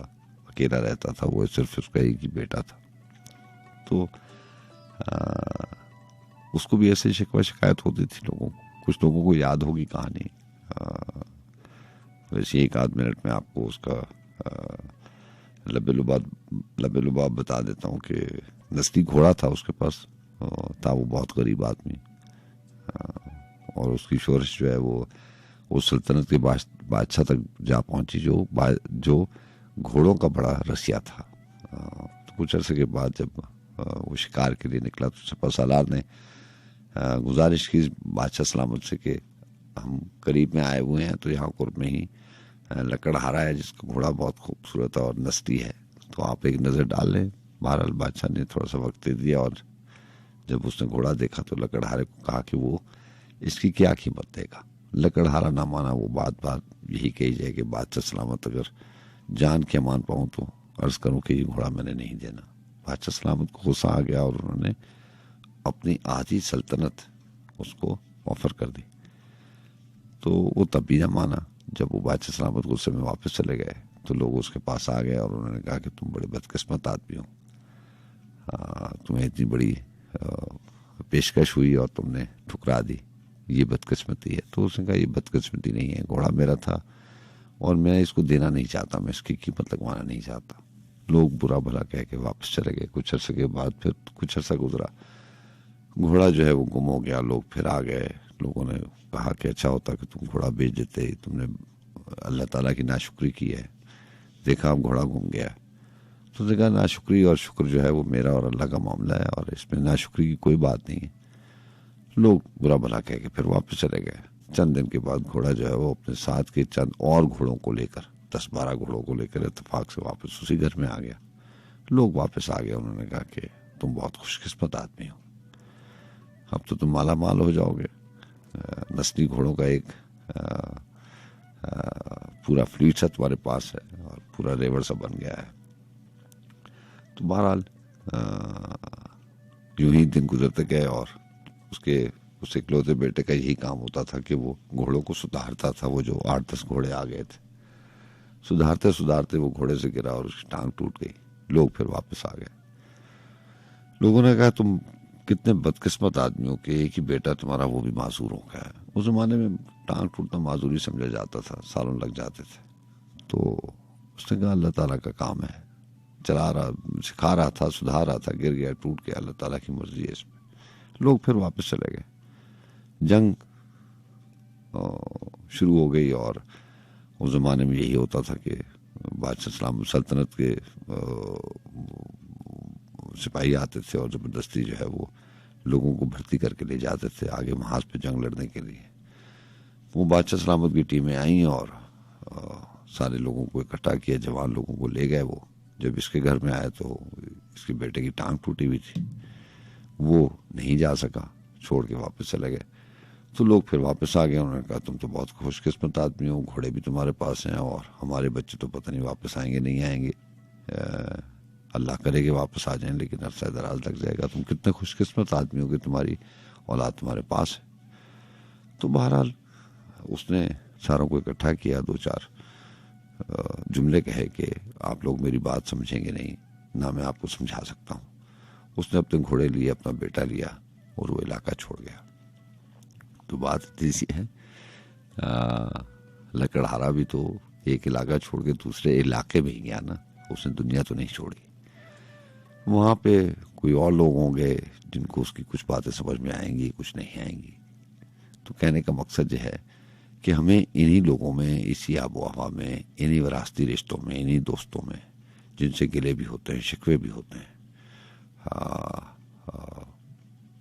अकेला रहता था, वो सिर्फ उसका एक ही बेटा था। तो उसको भी ऐसे शिकवा शिकायत होती थी लोगों को। कुछ लोगों को याद होगी कहानी, वैसे एक आध मिनट में आपको उसका लबे लुबाब बता देता हूँ कि नस्ली घोड़ा था उसके पास, था वो बहुत गरीब आदमी, और उसकी शोरश जो है वो उस सल्तनत के बादशाह तक जा पहुंची जो घोड़ों का बड़ा रसिया था। तो कुछ अर्से के बाद जब वो शिकार के लिए निकला तो सपासालार ने गुजारिश की बादशाह सलामत से कि हम करीब में आए हुए हैं, तो यहाँ कुर्ब में ही लकड़हारा है जिसका घोड़ा बहुत खूबसूरत और नस्ली है, तो आप एक नज़र डाल लें। बहरहाल बादशाह ने थोड़ा सा वक्त दे दिया, और जब उसने घोड़ा देखा तो लकड़हारे को कहा कि वो इसकी क्या कीमत देगा। लकड़हारा ना माना, वो बात यही कही जाए कि बादशाह सलामत अगर जान के मान पाऊँ तो अर्ज करूँ कि ये घोड़ा मैंने नहीं देना। बादशाह सलामत को गुस्सा आ गया और उन्होंने अपनी आधी सल्तनत उसको ऑफर कर दी। तो वो तब भी ना माना। जब वो बादशाह सलामत गुस्से में वापस चले गए तो लोग उसके पास आ गए और उन्होंने कहा कि तुम बड़े बदकिस्मत आदमी हो, तुम्हें इतनी बड़ी पेशकश हुई और तुमने ठुकरा दी, ये बदकिस्मती है। तो उसने कहा ये बदकिस्मती नहीं है, घोड़ा मेरा था और मैं इसको देना नहीं चाहता, मैं इसकी कीमत लगवाना नहीं चाहता। लोग बुरा भला कह के वापस चले गए। कुछ अर्से के बाद फिर कुछ अर्सा गुजरा, घोड़ा जो है वो गुम हो गया। लोग फिर आ गए, लोगों ने कहा कि अच्छा होता कि तुम घोड़ा बेच देते, तुमने अल्लाह ताला की नाशुक्री की है, देखा अब घोड़ा गुम गया। तो उसने कहा नाशुक्री और शुक्र जो है वो मेरा और अल्लाह का मामला है और इसमें नाशुक्री की कोई बात नहीं है। लोग बुरा भला कह के फिर वापस चले गए। चंद दिन के बाद घोड़ा जो है वो अपने साथ के चंद और घोड़ों को लेकर 10-12 घोड़ों को लेकर इत्तेफाक से वापस उसी घर में आ गया। लोग वापस आ गए, उन्होंने कहा कि तुम बहुत खुशकिस्मत आदमी हो, अब तो तुम माला माल हो जाओगे, नस्ली घोड़ों का एक पूरा फ्लीट सा तुम्हारे पास है और पूरा रेवर सा बन गया है। तो बहरहाल यूं ही दिन गुजरते गए और उस इकलौते बेटे का यही काम होता था कि वो घोड़ों को सुधारता था। वो जो 8-10 घोड़े आ गए थे सुधारते सुधारते वो घोड़े से गिरा और उसकी टांग टूट गई। लोग फिर वापस आ गए। लोगों ने कहा तुम कितने बदकिस्मत आदमी हो कि एक ही बेटा तुम्हारा वो भी मासूर हो गया है। उस जमाने में टांग टूटना माजूरी समझा जाता था, सालों लग जाते थे। तो उसने कहा अल्लाह ताला का काम है, चला रहा, सिखा रहा था, सुधार रहा था, गिर गया, टूट गया, अल्लाह ताला की मर्जी है इसमें। लोग फिर वापस चले गए। जंग शुरू हो गई और उस जमाने में यही होता था कि बादशाह सल्तनत के सिपाही आते थे और जबरदस्ती जो है वो लोगों को भर्ती करके ले जाते थे आगे महाज पे जंग लड़ने के लिए। वो बादशाह सलामत की टीमें आई और सारे लोगों को इकट्ठा किया, जवान लोगों को ले गए। वो जब इसके घर में आए तो इसके बेटे की टांग टूटी हुई थी, वो नहीं जा सका, छोड़ के वापस चले गए। तो लोग फिर वापस आ गए। उन्होंने कहा तुम तो बहुत खुशकिस्मत आदमी हो, घोड़े भी तुम्हारे पास हैं और हमारे बच्चे तो पता नहीं वापस आएंगे नहीं आएंगे, अल्लाह करेगा वापस आ जाएं, लेकिन अरसा दराज लग जाएगा। तुम कितने खुशकिस्मत आदमी हो कि तुम्हारी औलाद तुम्हारे पास है। तो बहरहाल उसने सारों को इकट्ठा किया, 2-4 जुमले कहे कि आप लोग मेरी बात समझेंगे नहीं, ना मैं आपको समझा सकता हूँ। उसने अपने घोड़े लिए, अपना बेटा लिया और वो इलाका छोड़ गया। तो बात इतनी सी है, लकड़हारा भी तो एक इलाका छोड़ के दूसरे इलाके में ही गया ना, उसने दुनिया तो नहीं छोड़ी। वहाँ पे कोई और लोग होंगे जिनको उसकी कुछ बातें समझ में आएंगी, कुछ नहीं आएंगी। तो कहने का मकसद यह है कि हमें इन्हीं लोगों में, इसी आबो हवा में, इन्हीं विरासती रिश्तों में, इन्हीं दोस्तों में जिनसे गिले भी होते हैं, शिकवे भी होते हैं,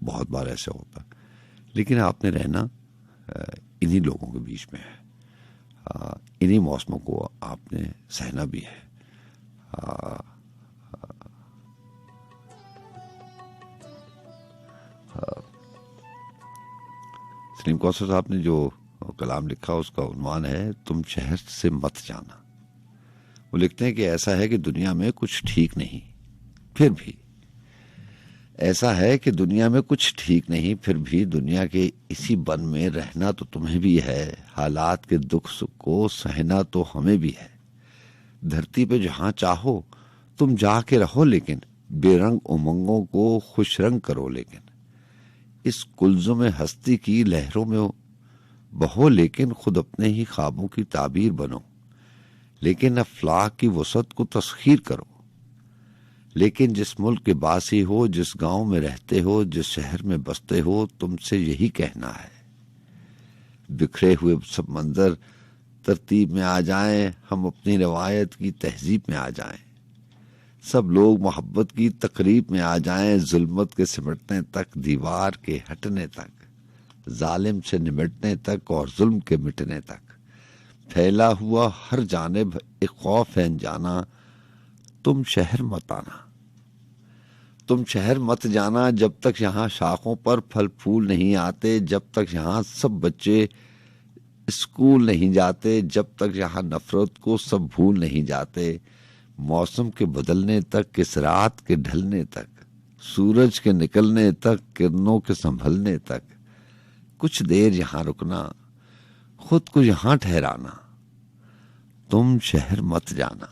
बहुत बार ऐसा होता है, लेकिन आपने रहना इन्हीं लोगों के बीच में है। इन्हीं मौसमों को आपने सहना भी है। सलीम कौसर साहब ने जो कलाम लिखा उसका उन्वान है तुम शहर से मत जाना। वो लिखते हैं कि ऐसा है कि दुनिया में कुछ ठीक नहीं, फिर भी ऐसा है कि दुनिया में कुछ ठीक नहीं, फिर भी दुनिया के इसी बन में रहना तो तुम्हें भी है, हालात के दुख सुख को सहना तो हमें भी है। धरती पे जहां चाहो तुम जाके रहो, लेकिन बेरंग उमंगों को खुश रंग करो। लेकिन इस कुल्ज़ुम हस्ती की लहरों में बहो, लेकिन खुद अपने ही ख्वाबों की ताबीर बनो। लेकिन अफलाक की वसत को तस्खीर करो। लेकिन जिस मुल्क के बासी हो, जिस गांव में रहते हो, जिस शहर में बसते हो, तुमसे यही कहना है, बिखरे हुए सब मंजर तरतीब में आ जाएं, हम अपनी रवायत की तहजीब में आ जाएं। सब लोग मोहब्बत की तकरीब में आ जाएं, जुल्मत के सिमटने तक, दीवार के हटने तक, जालिम से निमटने तक और जुल्म के मिटने तक। फैला हुआ हर जानिब एक खौफ है अनजाना, तुम शहर मत आना, तुम शहर मत जाना। जब तक यहाँ शाखों पर फल फूल नहीं आते, जब तक यहाँ सब बच्चे स्कूल नहीं जाते, जब तक यहाँ नफरत को सब भूल नहीं जाते। मौसम के बदलने तक, किस रात के ढलने तक, सूरज के निकलने तक, किरणों के संभलने तक, कुछ देर यहाँ रुकना, खुद को यहाँ ठहराना। तुम शहर मत जाना,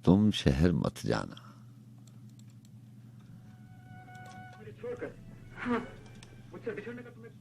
तुम शहर मत जाना। हाँ, मुझसे बिछड़ने का तुम्हें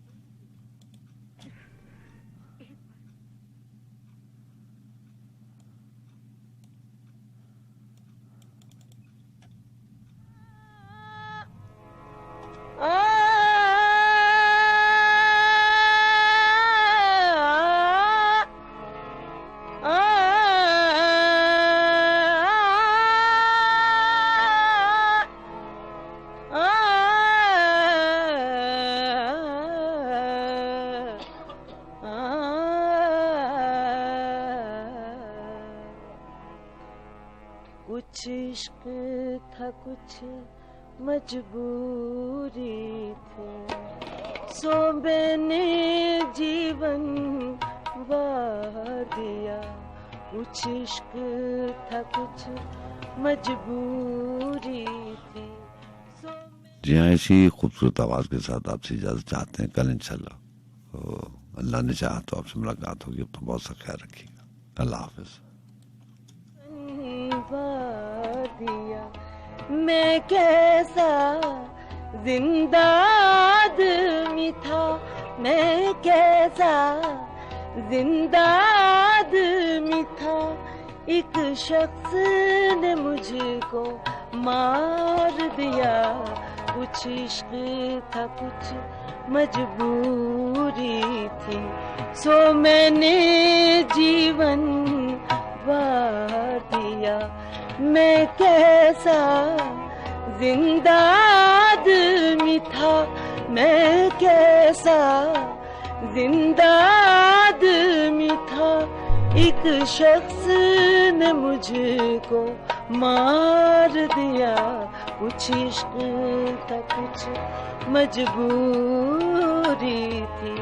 कुछ इश्क था, कुछ मजबूरी थी, सो मैंने जीवन वार दिया। कुछ इश्क था, कुछ मजबूरी थी। जी हाँ, इसी खूबसूरत आवाज के साथ आपसे इजाजत चाहते हैं। कल इंशाल्लाह अल्लाह ने चाहा तो आपसे मुलाकात होगी। अपना बहुत सा ख्याल रखिएगा। अल्लाह हाफिज। मैं कैसा जिंदा आदमी था, मैं कैसा जिंदा आदमी था, एक शख्स ने मुझको मार दिया। कुछ इश्क था कुछ मजबूरी थी, सो मैंने जीवन वार दिया। मैं कैसा जिंदा आदमी था, मैं कैसा जिंदा आदमी था, एक शख्स ने मुझको मार दिया। कुछ इश्क था कुछ मजबूरी थी।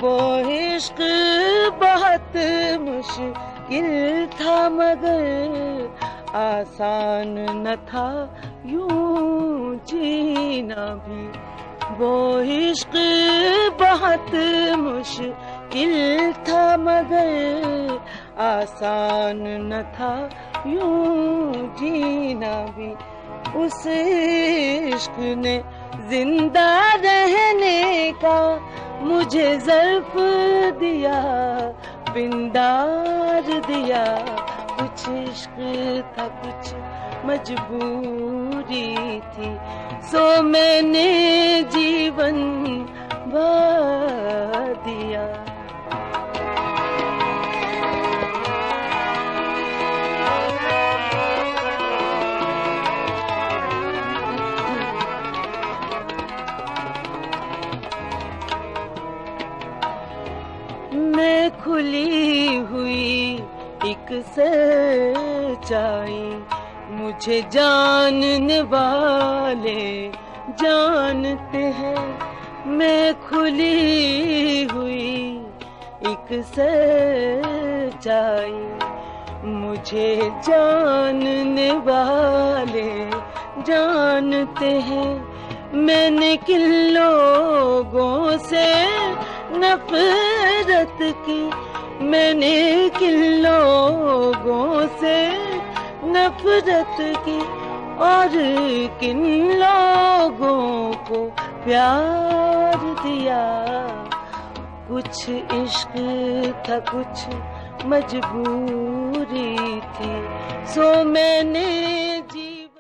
वो इश्क बहुत मुश्किल था मगर आसान न था यूं जीना भी। वो इश्क बहुत मुश्किल था मगर आसान न था यूं जीना भी। उस इश्क ने जिंदा रहने का मुझे ज़र्फ दिया, पिंडार दिया। कुछ इश्क था कुछ मजबूरी थी, सो मैंने जीवन वार दिया। मैं खुली हुई एक सच्चाई, मुझे जानने वाले जानते हैं। मैं खुली हुई एक सच्चाई, मुझे जानने वाले जानते हैं। मैंने किन लोगों से नफरत की, मैंने किन लोगों से नफरत की, और किन लोगों को प्यार दिया। कुछ इश्क था कुछ मजबूरी थी, सो मैंने